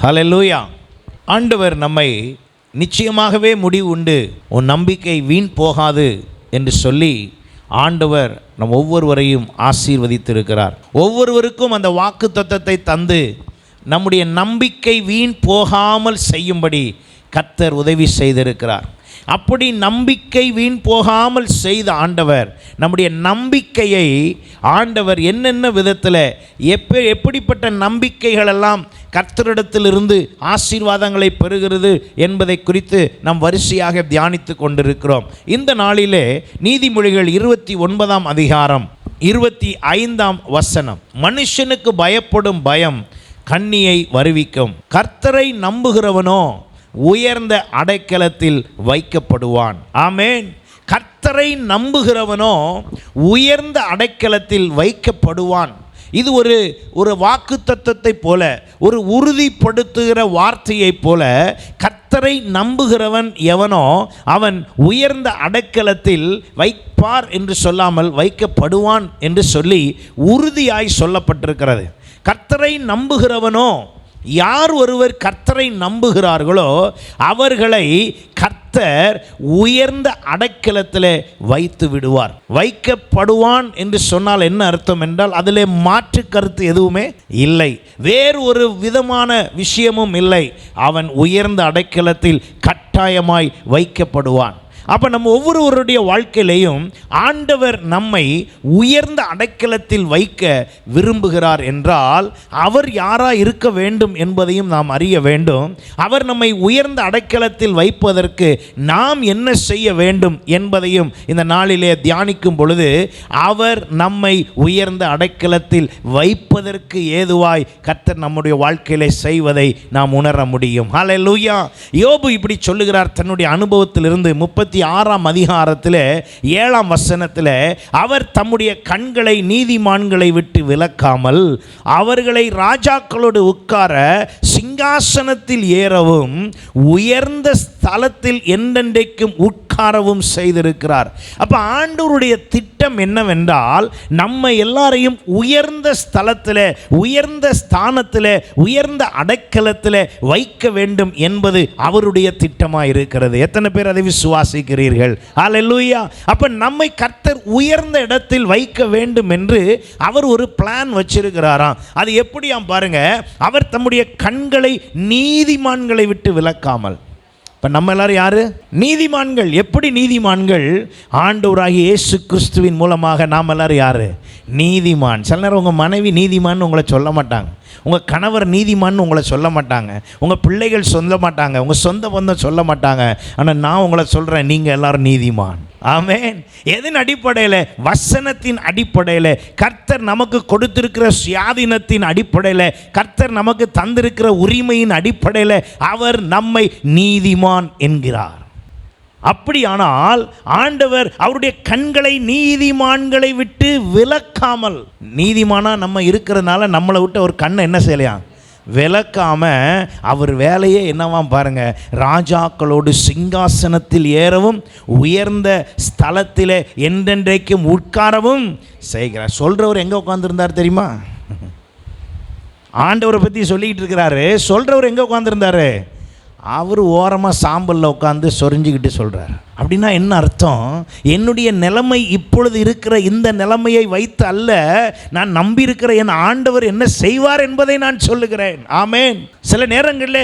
ஹல்லேலூயா. ஆண்டவர் நம்மை நிச்சயமாகவே முடிவு உண்டு, உன் நம்பிக்கை வீண் போகாது என்று சொல்லி ஆண்டவர் நம் ஒவ்வொருவரையும் ஆசீர்வதித்திருக்கிறார். ஒவ்வொருவருக்கும் அந்த வாக்குத்தத்தத்தை தந்து நம்முடைய நம்பிக்கை வீண் போகாமல் செய்யும்படி கர்த்தர் உதவி செய்திருக்கிறார். அப்படி நம்பிக்கை வீண் போகாமல் செய்த ஆண்டவர் நம்முடைய நம்பிக்கையை ஆண்டவர் என்னென்ன விதத்தில் எப்படிப்பட்ட நம்பிக்கைகளெல்லாம் கர்த்தரிடத்திலிருந்து ஆசீர்வாதங்களை பெறுகிறது என்பதை குறித்து நாம் வரிசையாக தியானித்து கொண்டிருக்கிறோம். இந்த நாளிலே நீதிமொழிகள் 29ஆம் அதிகாரம் 25ஆம் வசனம், மனுஷனுக்கு பயப்படும் பயம் கண்ணியை வருவிக்கும், கர்த்தரை நம்புகிறவனோ உயர்ந்த அடைக்கலத்தில் வைக்கப்படுவான். ஆமென். கர்த்தரை நம்புகிறவனோ உயர்ந்த அடைக்கலத்தில் வைக்கப்படுவான். இது ஒரு வாக்குத்தத்தத்தை போல, ஒரு உறுதிப்படுத்துகிற வார்த்தையைப் போல, கர்த்தரை நம்புகிறவன் எவனோ அவன் உயர்ந்த அடைக்கலத்தில் வைப்பார் என்று சொல்லாமல் வைக்கப்படுவான் என்று சொல்லி உறுதியாய் சொல்லப்பட்டிருக்கிறது. கர்த்தரை நம்புகிறவனோ, யார் ஒருவர் கர்த்தரை நம்புகிறார்களோ அவர்களை கர்த்தர் உயர்ந்த அடைக்கலத்தில் வைத்து விடுவார். வைக்கப்படுவான் என்று சொன்னால் என்ன அர்த்தம் என்றால், அதிலே மாற்று கருத்து எதுவுமே இல்லை, வேறு ஒரு விதமான விஷயமும் இல்லை. அவன் உயர்ந்த அடைக்கலத்தில் கட்டாயமாய் வைக்கப்படுவான். அப்போ நம்ம ஒவ்வொருவருடைய வாழ்க்கையிலையும் ஆண்டவர் நம்மை உயர்ந்த அடைக்கலத்தில் வைக்க விரும்புகிறார் என்றால் அவர் யாராக இருக்க வேண்டும் என்பதையும் நாம் அறிய வேண்டும். அவர் நம்மை உயர்ந்த அடைக்கலத்தில் வைப்பதற்கு நாம் என்ன செய்ய வேண்டும் என்பதையும் இந்த நாளிலே தியானிக்கும் பொழுது அவர் நம்மை உயர்ந்த அடைக்கலத்தில் வைப்பதற்கு ஏதுவாய் கர்த்தர் நம்முடைய வாழ்க்கையிலே செய்வதை நாம் உணர முடியும். ஹல்லேலூயா. யோபு இப்படி சொல்லுகிறார் தன்னுடைய அனுபவத்திலிருந்து. 36ஆம் அதிகாரத்தில் 7ஆம் வசனத்தில், அவர் தம்முடைய கண்களை நீதிமான்களை விட்டு விலக்காமல் அவர்களை ராஜாக்களோடு உட்கார சிங்காசனத்தில் ஏறவும் உயர்ந்த ஸ்தலத்தில் என்றென்றைக்கும் உட்காரவும் செய்திருக்கிறார். அப்போ ஆண்டவருடைய திட்டம் என்னவென்றால், நம்ம எல்லாரையும் உயர்ந்த ஸ்தலத்தில், உயர்ந்த ஸ்தானத்தில், உயர்ந்த அடைக்கலத்தில் வைக்க வேண்டும் என்பது அவருடைய திட்டமாக இருக்கிறது. எத்தனை பேர் அதை விசுவாசிக்கிறீர்கள்? ஹல்லேலூயா. அப்ப நம்மை கர்த்தர் உயர்ந்த இடத்தில் வைக்க வேண்டும் என்று அவர் ஒரு பிளான் வச்சிருக்கிறாராம். அது எப்படியாம் பாருங்க, அவர் தம்முடைய கண்களை நீதிமான்களை விட்டு விலக்காமல். இப்போ நம்ம எல்லாரும் யாரு? நீதிமான்கள். எப்படி நீதிமான்கள்? ஆண்டவராகிய இயேசு கிறிஸ்துவின் மூலமாக நாம் எல்லாரும் யாரு? நீதிமான். சில நேரம் உங்கள் மனைவி நீதிமான்னு உங்களை சொல்ல மாட்டாங்க, உங்கள் கணவர் நீதிமான்னு உங்களை சொல்ல மாட்டாங்க, உங்கள் பிள்ளைகள் சொல்ல மாட்டாங்க, உங்கள் சொந்த பந்தம் சொல்ல மாட்டாங்க. ஆனால் நான் உங்களை சொல்கிறேன், நீங்கள் எல்லாரும் நீதிமான். ஆமென். எதன் அடிப்படையில்? வசனத்தின் அடிப்படையில், கர்த்தர் நமக்கு கொடுத்திருக்கிற சுயாதீனத்தின் அடிப்படையில், கர்த்தர் நமக்கு தந்திருக்கிற உரிமையின் அடிப்படையில் அவர் நம்மை நீதிமான் என்கிறார். அப்படியானால் ஆண்டவர் அவருடைய கண்களை நீதிமான்களை விட்டு விலக்காமல், நீதிமானா நம்ம இருக்கிறதுனால நம்மளை விட்டு ஒரு கண்ணை என்ன செய்யலையா? விலக்காம அவர் வேலையே என்னவாம் பாருங்க, ராஜாக்களோடு சிங்காசனத்தில் ஏறவும் உயர்ந்த ஸ்தலத்தில் என்றென்றைக்கும் உட்காரவும் செய்கிறார். சொல்றவர் எங்கே உட்கார்ந்துருந்தார் தெரியுமா? ஆண்டவரை பற்றி சொல்லிக்கிட்டு இருக்கிறாரு. சொல்றவர் எங்கே உட்கார்ந்துருந்தாரு? அவர் ஓரமாக சாம்பலில் உட்காந்து சொரிஞ்சிக்கிட்டு சொல்கிறார். அப்படின்னா என்ன அர்த்தம்? என்னுடைய நிலைமை இப்பொழுது இருக்கிற இந்த நிலைமையை வைத்து அல்ல, நான் நம்பியிருக்கிற என் ஆண்டவர் என்ன செய்வார் என்பதை நான் சொல்லுகிறேன். ஆமென். சில நேரங்களில்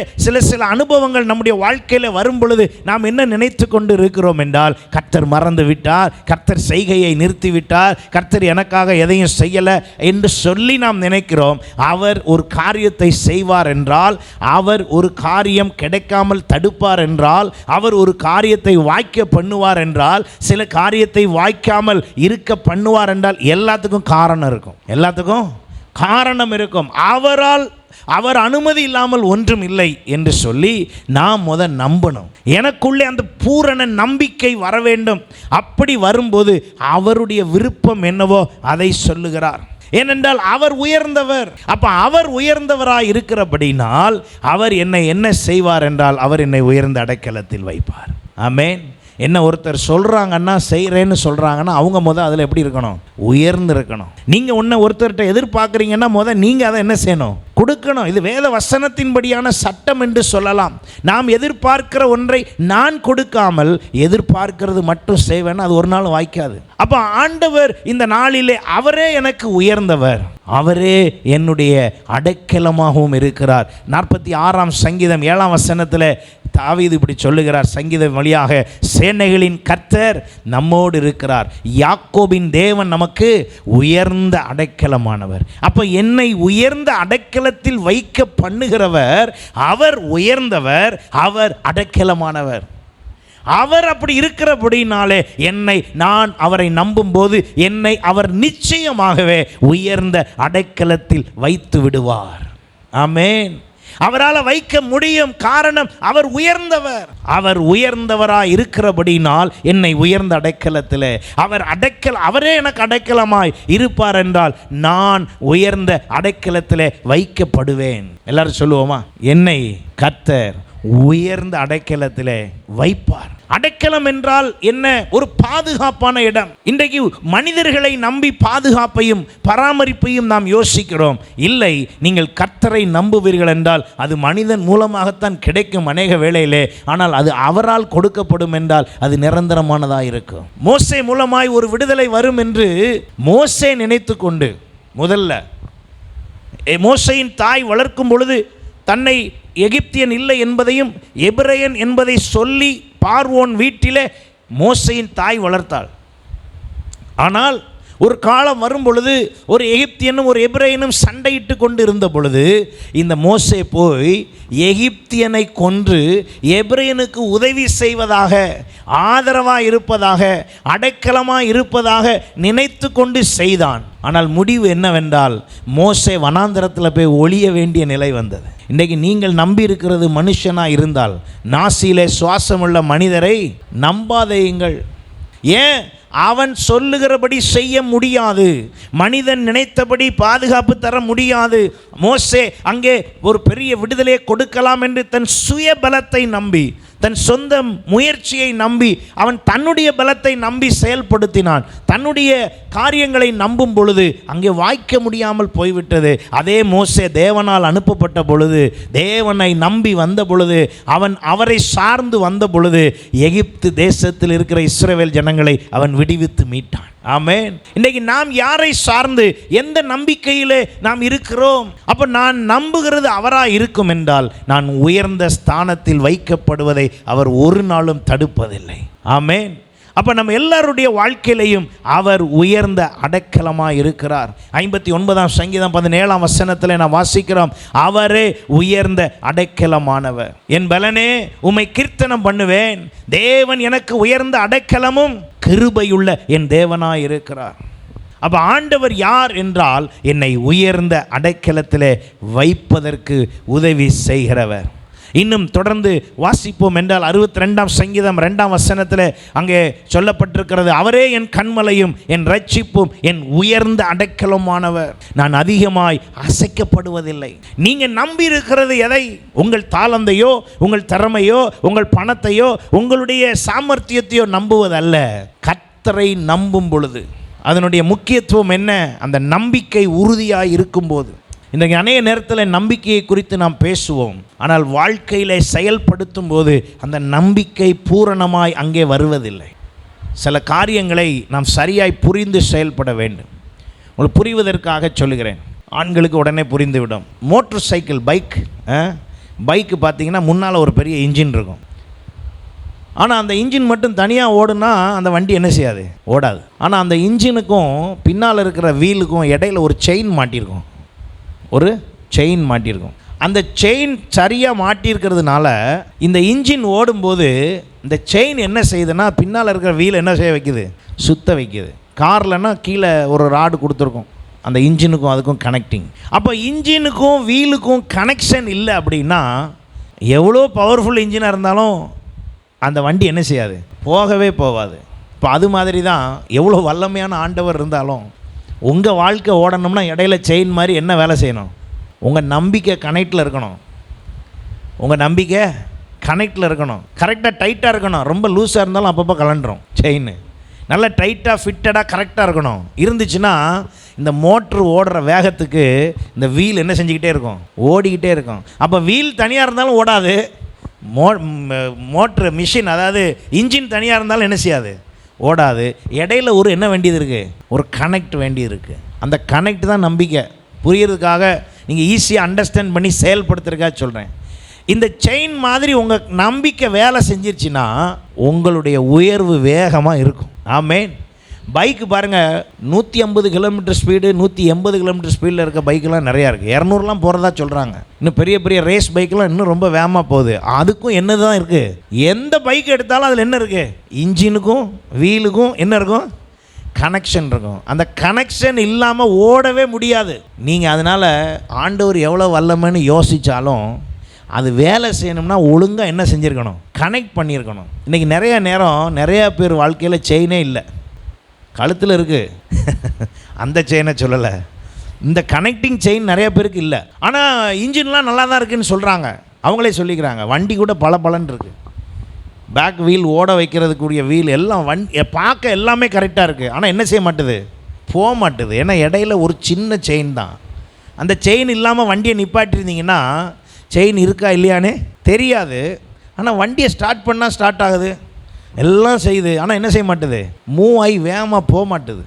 சில அனுபவங்கள் நம்முடைய வாழ்க்கையில் வரும் பொழுது நாம் என்ன நினைத்து கொண்டு இருக்கிறோம் என்றால், கர்த்தர் மறந்து விட்டார், கர்த்தர் செய்கையை நிறுத்திவிட்டார், கர்த்தர் எனக்காக எதையும் செய்யலை என்று சொல்லி நாம் நினைக்கிறோம். அவர் ஒரு காரியத்தை செய்வார் என்றால், அவர் ஒரு காரியம் கிடைக்காமல் தடுப்பார் என்றால், அவர் ஒரு காரியத்தை வாய்க்க பண்ணுவார் என்றால், சில காரியத்தை வாய்க்காமல் இருக்க பண்ணுவார் என்றால் எல்லாத்துக்கும் காரணம் இருக்கும். எல்லாத்துக்கும் காரணம் இருக்கும். அவர் அனுமதி இல்லாமல் ஒன்றும் இல்லை என்று சொல்லி நாம் நம்பணும். எனக்குள்ளே அந்த பூரண நம்பிக்கை வர வேண்டும். அப்படி வரும்போது அவருடைய விருப்பம் என்னவோ அதை சொல்லுகிறார். ஏனென்றால் அவர் உயர்ந்தவர். அப்ப அவர் உயர்ந்தவராய் இருக்கிறபடினால் அவர் என்னை என்ன செய்வார் என்றால், அவர் என்னை உயர்ந்த அடைக்கலத்தில் வைப்பார். ஆமென். என்ன ஒருத்தர் சொல்கிறாங்கன்னா செய்கிறேன்னு சொல்கிறாங்கன்னா அவங்க அதில் எப்படி இருக்கணும்? உயர்ந்து இருக்கணும். நீங்கள் ஒருத்தர்கிட்ட எதிர்பார்க்குறீங்கன்னா நீங்கள் அதை என்ன செய்யணும்? கொடுக்கணும். இது வேத வசனத்தின்படியான சட்டம் என்று சொல்லலாம். நாம் எதிர்பார்க்கிற ஒன்றை நான் கொடுக்காமல் எதிர்பார்க்கிறது மட்டும் செய்வேன், அது ஒரு நாள் வாய்க்காது. அப்போ ஆண்டவர் இந்த நாளிலே அவரே எனக்கு உயர்ந்தவர், அவரே என்னுடைய அடைக்கலமாகவும் இருக்கிறார். 46ஆம் சங்கீதம் 7ஆம் வசனத்தில் தாவீது இப்படி சொல்லுகிறார். சங்கீதம் வழியாக, சேனைகளின் கர்த்தர் நம்மோடு இருக்கிறார், யாக்கோபின் தேவன் நமக்கு உயர்ந்த அடைக்கலமானவர். அப்போ என்னை உயர்ந்த அடைக்கலத்தில் வைக்க பண்ணுகிறவர், அவர் உயர்ந்தவர், அவர் அடைக்கலமானவர். அவர் அப்படி இருக்கிறபடினாலே நான் அவரை நம்பும்போது என்னை அவர் நிச்சயமாகவே உயர்ந்த அடைக்கலத்தில் வைத்து விடுவார். ஆமென். அவரால் வைக்க முடியும். காரணம், அவர் உயர்ந்தவர். அவர் உயர்ந்தவராய் இருக்கிறபடினால் என்னை உயர்ந்த அடைக்கலத்திலே அவரே எனக்கு அடைக்கலமாய் இருப்பார் என்றால் நான் உயர்ந்த அடைக்கலத்திலே வைக்கப்படுவேன். எல்லாரும் சொல்லுவோமா? என்னை கர்த்தர் உயர்ந்த அடைக்கலத்திலே வைப்பார். அடைக்கலம் என்றால் என்ன? ஒரு பாதுகாப்பான இடம். இன்றைக்கு மனிதர்களை நம்பி பாதுகாப்பையும் பராமரிப்பையும் நாம் யோசிக்கிறோம். இல்லை, நீங்கள் கர்த்தரை நம்புவீர்கள் என்றால் அது மனிதன் மூலமாகத்தான் கிடைக்கும் அநேக வேளையிலே. ஆனால் அது அவரால் கொடுக்கப்படும் என்றால் அது நிரந்தரமானதாக இருக்கும். மோசே மூலமாய் ஒரு விடுதலை வரும் என்று மோசே நினைத்து கொண்டு, முதல்ல மோசேயின் தாய் வளர்க்கும் பொழுது தன்னை எகிப்தியன் இல்லை என்பதையும் எபிரேயன் என்பதை சொல்லி பார்வோன் வீட்டிலே மோசேயின் தாய் வளர்த்தாள். ஆனால் ஒரு காலம் வரும் பொழுது ஒரு எகிப்தியனும் ஒரு எபிரேயனும் சண்டையிட்டு கொண்டு இருந்த பொழுது இந்த மோசே போய் எகிப்தியனை கொன்று எபிரேயனுக்கு உதவி செய்வதாக, ஆதரவாக இருப்பதாக, அடைக்கலமாக இருப்பதாக நினைத்து கொண்டு செய்தான். ஆனால் முடிவு என்னவென்றால் மோசே வனாந்தரத்தில் போய் ஒளிய வேண்டிய நிலை வந்தது. இன்றைக்கு நீங்கள் நம்பி இருக்கிறது மனுஷனாக இருந்தால் நாசியிலே சுவாசமுள்ள மனிதரை நம்பாதேயுங்கள். ஏன்? அவன் சொல்லுகிறபடி செய்ய முடியாது. மனிதன் நினைத்தபடி பாதுகாப்பு தர முடியாது. மோசே அங்கே ஒரு பெரிய விடுதலையை கொடுக்கலாம் என்று தன் சுய பலத்தை நம்பி, தன் சொந்த முயற்சியை நம்பி, அவன் தன்னுடைய பலத்தை நம்பி செயல்படுத்தினான். தன்னுடைய காரியங்களை நம்பும் பொழுது அங்கே வாய்க்க முடியாமல் போய்விட்டது. அதே மோசே தேவனால் அனுப்பப்பட்ட பொழுது, தேவனை நம்பி வந்த பொழுது, அவரை சார்ந்து வந்த பொழுது எகிப்து தேசத்தில் இருக்கிற இஸ்ரவேல் ஜனங்களை அவன் விடுவித்து மீட்டான். ஆமென். இன்னைக்கு நாம் யாரை சார்ந்து, எந்த நம்பிக்கையிலே நாம் இருக்கிறோம்? அப்போ நான் நம்புகிறது அவராக இருக்கும் என்றால் நான் உயர்ந்த ஸ்தானத்தில் வைக்கப்படுவதை அவர் ஒரு நாளும் தடுப்பதில்லை. ஆமென். அப்போ நம்ம எல்லாருடைய வாழ்க்கையிலையும் அவர் உயர்ந்த அடைக்கலமாக இருக்கிறார். 59ஆம் சங்கீதம் 17ஆம் வசனத்தில் நான் வாசிக்கிறோம், அவரே உயர்ந்த அடைக்கலமானவர். என் பலனே உம்மை கீர்த்தனம் பண்ணுவேன், தேவன் எனக்கு உயர்ந்த அடைக்கலமும் கிருபையுள்ள என் தேவனாய் இருக்கிறார். அப்போ ஆண்டவர் யார் என்றால் என்னை உயர்ந்த அடைக்கலத்திலே வைப்பதற்கு உதவி செய்கிறவர். இன்னும் தொடர்ந்து வாசிப்போம் என்றால் 62ஆம் சங்கீதம் 2ஆம் வசனத்தில் அங்கே சொல்லப்பட்டிருக்கிறது, அவரே என் கண்மலையும் என் இரட்சிப்பும் என் உயர்ந்த அடைக்கலமானவர், நான் அதிகமாய் அசைக்கப்படுவதில்லை. நீங்கள் நம்பி இருக்கிறது எதை? உங்கள் தாளந்தையோ, உங்கள் திறமையோ, உங்கள் பணத்தையோ, உங்களுடைய சாமர்த்தியத்தையோ நம்புவதல்ல. கர்த்தரை நம்பும் பொழுது அதனுடைய முக்கியத்துவம் என்ன? அந்த நம்பிக்கை உறுதியாக இருக்கும்போது. இன்றைக்கு அநேக நேரத்தில் நம்பிக்கையை குறித்து நாம் பேசுவோம், ஆனால் வாழ்க்கையில் செயல்படுத்தும் போது அந்த நம்பிக்கை பூரணமாய் அங்கே வருவதில்லை. சில காரியங்களை நாம் சரியாய் புரிந்து செயல்பட வேண்டும். உங்களுக்கு புரிவதற்காக சொல்லுகிறேன், ஆண்களுக்கு உடனே புரிந்துவிடும். மோட்டர் சைக்கிள், பைக்கு பார்த்தீங்கன்னா முன்னால் ஒரு பெரிய இன்ஜின் இருக்கும். ஆனால் அந்த இன்ஜின் மட்டும் தனியாக ஓடுனா அந்த வண்டி என்ன செய்யாது? ஓடாது. ஆனால் அந்த இன்ஜினுக்கும் பின்னால் இருக்கிற வீலுக்கும் இடையில் ஒரு செயின் மாட்டியிருக்கும். அந்த செயின் சரியாக மாட்டியிருக்கிறதுனால இந்த இன்ஜின் ஓடும்போது இந்த செயின் என்ன செய்யுதுன்னா பின்னால் இருக்கிற வீல் என்ன செய்ய வைக்குது? சுத்த வைக்குது. கார்லன்னா கீழே ஒரு ராடு கொடுத்துருக்கோம் அந்த இன்ஜினுக்கும் அதுக்கும் கனெக்டிங். அப்போ இன்ஜினுக்கும் வீலுக்கும் கனெக்ஷன் இல்லை அப்படின்னா எவ்வளோ பவர்ஃபுல் இன்ஜினாக இருந்தாலும் அந்த வண்டி என்ன செய்யாது? போகவே போகாது. இப்போ அது மாதிரி தான் எவ்வளோ வல்லமையான ஆண்டவர் இருந்தாலும் உங்கள் வாழ்க்கை ஓடணும்னா இடையில செயின் மாதிரி என்ன வேலை செய்யணும்? உங்கள் நம்பிக்கை கனெக்டில் இருக்கணும். உங்கள் நம்பிக்கை கனெக்டில் இருக்கணும், கரெக்டாக டைட்டாக இருக்கணும். ரொம்ப லூஸாக இருந்தாலும் அப்பப்போ கலண்டுரும் செயின். நல்லா டைட்டாக ஃபிட்டடாக கரெக்டாக இருக்கணும். இருந்துச்சுன்னா இந்த மோட்ரு ஓடுற வேகத்துக்கு இந்த வீல் என்ன செஞ்சுக்கிட்டே இருக்கும், ஓடிக்கிட்டே இருக்கும். அப்போ வீல் தனியாக இருந்தாலும் ஓடாது, மோட்ரு மிஷின் அதாவது இன்ஜின் தனியாக இருந்தாலும் என்ன செய்யாது, ஓடாது. இடையில ஒரு என்ன வேண்டியது இருக்குது, ஒரு கனெக்ட் வேண்டியது இருக்குது. அந்த கனெக்ட் தான் நம்பிக்கை. புரியறதுக்காக நீங்கள் ஈஸியாக அண்டர்ஸ்டாண்ட் பண்ணி செயல்படுத்துறதுக்காக சொல்கிறேன். இந்த செயின் மாதிரி உங்கள் நம்பிக்கை வேலை செஞ்சிருச்சுன்னா உங்களுடைய உயர்வு வேகமாக இருக்கும். ஆமேன். பைக்கு பாருங்கள், 150 கிலோமீட்டர் ஸ்பீடு, 180 கிலோமீட்டர் ஸ்பீடில் இருக்க பைக்கெலாம் நிறையா இருக்குது. 200லாம் போகிறதா சொல்கிறாங்க. இன்னும் பெரிய பெரிய ரேஸ் பைக்கெலாம் இன்னும் ரொம்ப வேகமாக போகுது. அதுக்கும் என்ன தான் இருக்குது, எந்த பைக் எடுத்தாலும் அதில் என்ன இருக்குது, இன்ஜினுக்கும் வீலுக்கும் என்ன இருக்கும், கனெக்ஷன் இருக்கும். அந்த கனெக்ஷன் இல்லாமல் ஓடவே முடியாது. நீங்கள் அதனால் ஆண்டவர் எவ்வளோ வல்லமைன்னு யோசித்தாலும் அது வேலை செய்யணும்னா ஒழுங்காக என்ன செஞ்சுருக்கணும், கனெக்ட் பண்ணியிருக்கணும். இன்றைக்கி நிறையா பேர் வாழ்க்கையில் செயினே இல்லை, கழுத்தில் இருக்குது. அந்த செயினை சொல்லலை, இந்த கனெக்டிங் செயின் நிறைய பேருக்கு இல்லை. ஆனால் இன்ஜின்லாம் நல்லா தான் இருக்குதுன்னு சொல்கிறாங்க, அவங்களே சொல்லிக்கிறாங்க. வண்டி கூட பலன்னு இருக்குது, பேக் வீல் ஓட வைக்கிறதுக்குரிய வீல் எல்லாம் பார்க்க எல்லாமே கரெக்டாக இருக்குது. ஆனால் என்ன செய்ய மாட்டுது, போக மாட்டுது. ஏன்னா இடையில ஒரு சின்ன செயின் தான். அந்த செயின் இல்லாமல் வண்டியை நிப்பாட்டிருந்தீங்கன்னா செயின் இருக்கா இல்லையானே தெரியாது. ஆனால் வண்டியை ஸ்டார்ட் பண்ணால் ஸ்டார்ட் ஆகுது, எல்லாம் செய்யுது. ஆனால் என்ன செய்ய மாட்டுது, மூவ் ஆகி வேகமாக போக மாட்டுது.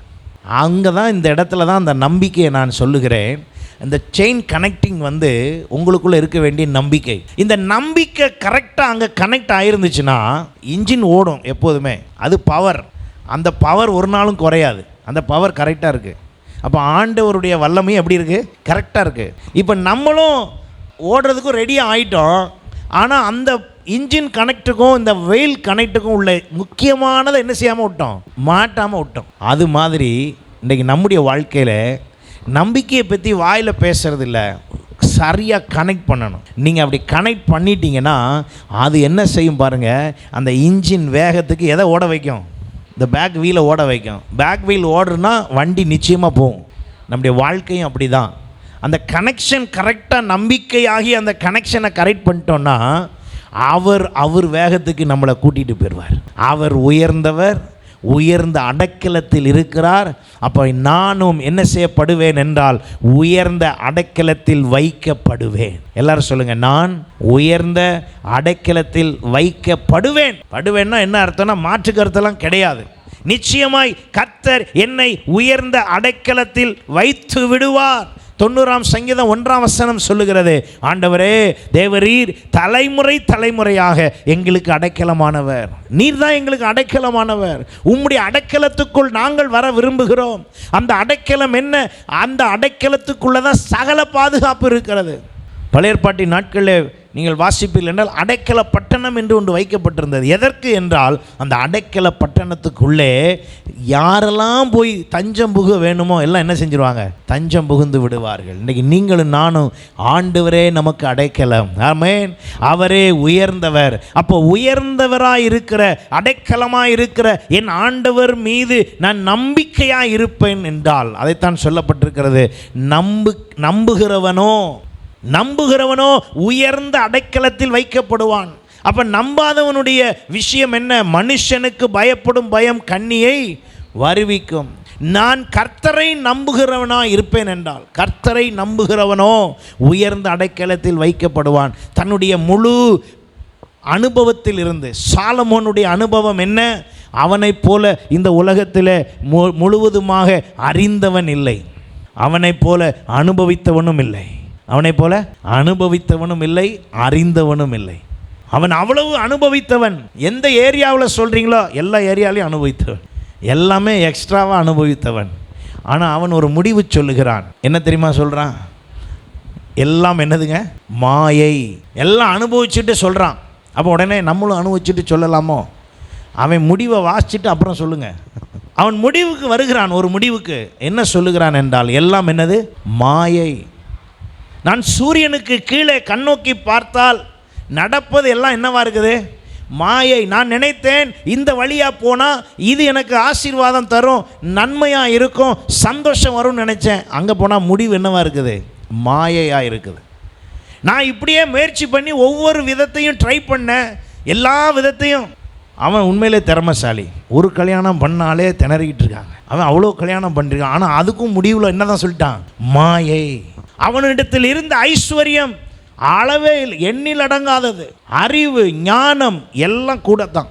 அங்கே தான், இந்த இடத்துல தான் அந்த நம்பிக்கையை நான் சொல்லுகிறேன். இந்த செயின் கனெக்டிங் உங்களுக்குள்ளே இருக்க வேண்டிய நம்பிக்கை. இந்த நம்பிக்கை கரெக்டாக அங்கே கனெக்ட் ஆகிருந்துச்சுன்னா இன்ஜின் ஓடும் எப்போதுமே. அது பவர், அந்த பவர் ஒரு நாளும் குறையாது, அந்த பவர் கரெக்டாக இருக்குது. அப்போ ஆண்டவருடைய வல்லமையும் எப்படி இருக்குது, கரெக்டாக இருக்குது. இப்போ நம்மளும் ஓடுறதுக்கும் ரெடியாக ஆகிட்டோம். ஆனால் அந்த இன்ஜின் கனெக்டுக்கும் இந்த வெயில் கனெக்டுக்கும் உள்ள முக்கியமானதை என்ன செய்யாமல் விட்டோம், மாட்டாமல் விட்டோம். அது மாதிரி இன்றைக்கி நம்முடைய வாழ்க்கையில் நம்பிக்கையை பற்றி வாயில் பேசுகிறது இல்லை, சரியாக கனெக்ட் பண்ணணும். நீங்கள் அப்படி கனெக்ட் பண்ணிட்டீங்கன்னா அது என்ன செய்யும் பாருங்கள், அந்த இன்ஜின் வேகத்துக்கு எதை ஓட வைக்கும், இந்த பேக் வீலை ஓட வைக்கும். பேக் வீல் ஓடுனா வண்டி நிச்சயமாக போகும். நம்முடைய வாழ்க்கையும் அப்படி தான். அந்த கனெக்ஷன் கரெக்டாக நம்பிக்கையாகி அந்த கனெக்ஷனை கரெக்ட் பண்ணிட்டோன்னா அவர் வேகத்துக்கு நம்மளை கூட்டிகிட்டு போயிடுவார். அவர் உயர்ந்தவர், உயர்ந்த அடைக்கலத்தில் இருக்கிறார். அப்போ நானும் என்ன செய்யப்படுவேன் என்றால் உயர்ந்த அடைக்கலத்தில் வைக்கப்படுவேன். எல்லாரும் சொல்லுங்கள், நான் உயர்ந்த அடைக்கலத்தில் வைக்கப்படுவேன். படுவேன்னா என்ன அர்த்தம்னா மாற்று கருத்தெல்லாம் கிடையாது. நிச்சயமாய் கர்த்தர் என்னை உயர்ந்த அடைக்கலத்தில் வைத்து விடுவார். 90ஆம் சங்கீதம் 1ஆம் வசனம் சொல்லுகிறது, ஆண்டவரே தேவரீர் தலைமுறையாக எங்களுக்கு அடைக்கலமானவர், நீர் தான் எங்களுக்கு அடைக்கலமானவர். உம்முடைய அடைக்கலத்துக்குள் நாங்கள் வர விரும்புகிறோம். அந்த அடைக்கலம் என்ன, அந்த அடைக்கலத்துக்குள்ளே தான் சகல பாதுகாப்பு இருக்கிறது. பழைய ஏற்பாட்டின் நாட்களில் நீங்கள் வாசிப்பீர்கள் என்றால் அடைக்கல பட்டணம் என்று ஒன்று வைக்கப்பட்டிருந்தது. எதற்கு என்றால் அந்த அடைக்கல பட்டணத்துக்குள்ளே யாரெல்லாம் போய் தஞ்சம் புக வேணுமோ எல்லாம் என்ன செஞ்சிருவாங்க, தஞ்சம் புகுந்து விடுவார்கள். இன்றைக்கி நீங்களும் நானும் ஆண்டவரே நமக்கு அடைக்கலம். ஆமென். அவரே உயர்ந்தவர். அப்போ உயர்ந்தவராக இருக்கிற, அடைக்கலமாக இருக்கிற என் ஆண்டவர் மீது நான் நம்பிக்கையாக இருப்பேன் என்றால் அதைத்தான் சொல்லப்பட்டிருக்கிறது, நம்புகிறவனோ உயர்ந்த அடைக்கலத்தில் வைக்கப்படுவான். அப்போ நம்பாதவனுடைய விஷயம் என்ன, மனுஷனுக்கு பயப்படும் பயம் கண்ணியை வருவிக்கும். நான் கர்த்தரை நம்புகிறவனாக இருப்பேன் என்றால், கர்த்தரை நம்புகிறவனோ உயர்ந்த அடைக்கலத்தில் வைக்கப்படுவான். தன்னுடைய முழு அனுபவத்தில் இருந்து சாலமோனுடைய அனுபவம் என்ன, அவனைப் போல இந்த உலகத்தில் முழுவதுமாக அறிந்தவன் இல்லை, அவனைப் போல அனுபவித்தவனும் இல்லை, அவனைப் போல அனுபவித்தவனும் இல்லை, அறிந்தவனும் இல்லை. அவன் அவ்வளவு அனுபவித்தவன். எந்த ஏரியாவில் சொல்கிறீங்களோ எல்லா ஏரியாலையும் அனுபவித்தவன், எல்லாமே எக்ஸ்ட்ராவாக அனுபவித்தவன். ஆனால் அவன் ஒரு முடிவு சொல்லுகிறான். என்ன தெரியுமா சொல்கிறான், எல்லாம் என்னதுங்க, மாயை. எல்லாம் அனுபவிச்சுட்டு சொல்கிறான். அப்போ உடனே நம்மளும் அனுபவிச்சுட்டு சொல்லலாமோ? அவன் முடிவை வாசிச்சுட்டு அப்புறம் சொல்லுங்கள். அவன் முடிவுக்கு வருகிறான். ஒரு முடிவுக்கு என்ன சொல்லுகிறான் என்றால், எல்லாம் என்னது, மாயை. நான் சூரியனுக்கு கீழே கண்ணோக்கி பார்த்தால் நடப்பது எல்லாம் என்னவா இருக்குது, மாயை. நான் நினைத்தேன் இந்த வழியாக போனால் இது எனக்கு ஆசீர்வாதம் தரும், நன்மையாக இருக்கும், சந்தோஷம் வரும்னு நினச்சேன். அங்கே போனால் முடிவு என்னவா இருக்குது, மாயையாக இருக்குது. நான் இப்படியே முயற்சி பண்ணி ஒவ்வொரு விதத்தையும் ட்ரை பண்ணேன், எல்லா விதத்தையும். அவன் உண்மையிலே திறமைசாலி. ஒரு கல்யாணம் பண்ணாலே திணறிக்கிட்டு இருக்காங்க. அவன் அவ்வளோ கல்யாணம் பண்ணிருக்கான். ஆனால் அதுக்கும் முடிவில் என்ன தான் சொல்லிட்டான்? மாயை. அவனிடத்தில் இருந்த ஐஸ்வர்யம் அளவே எண்ணில் அடங்காதது, அறிவு ஞானம் எல்லாம் கூட தான்.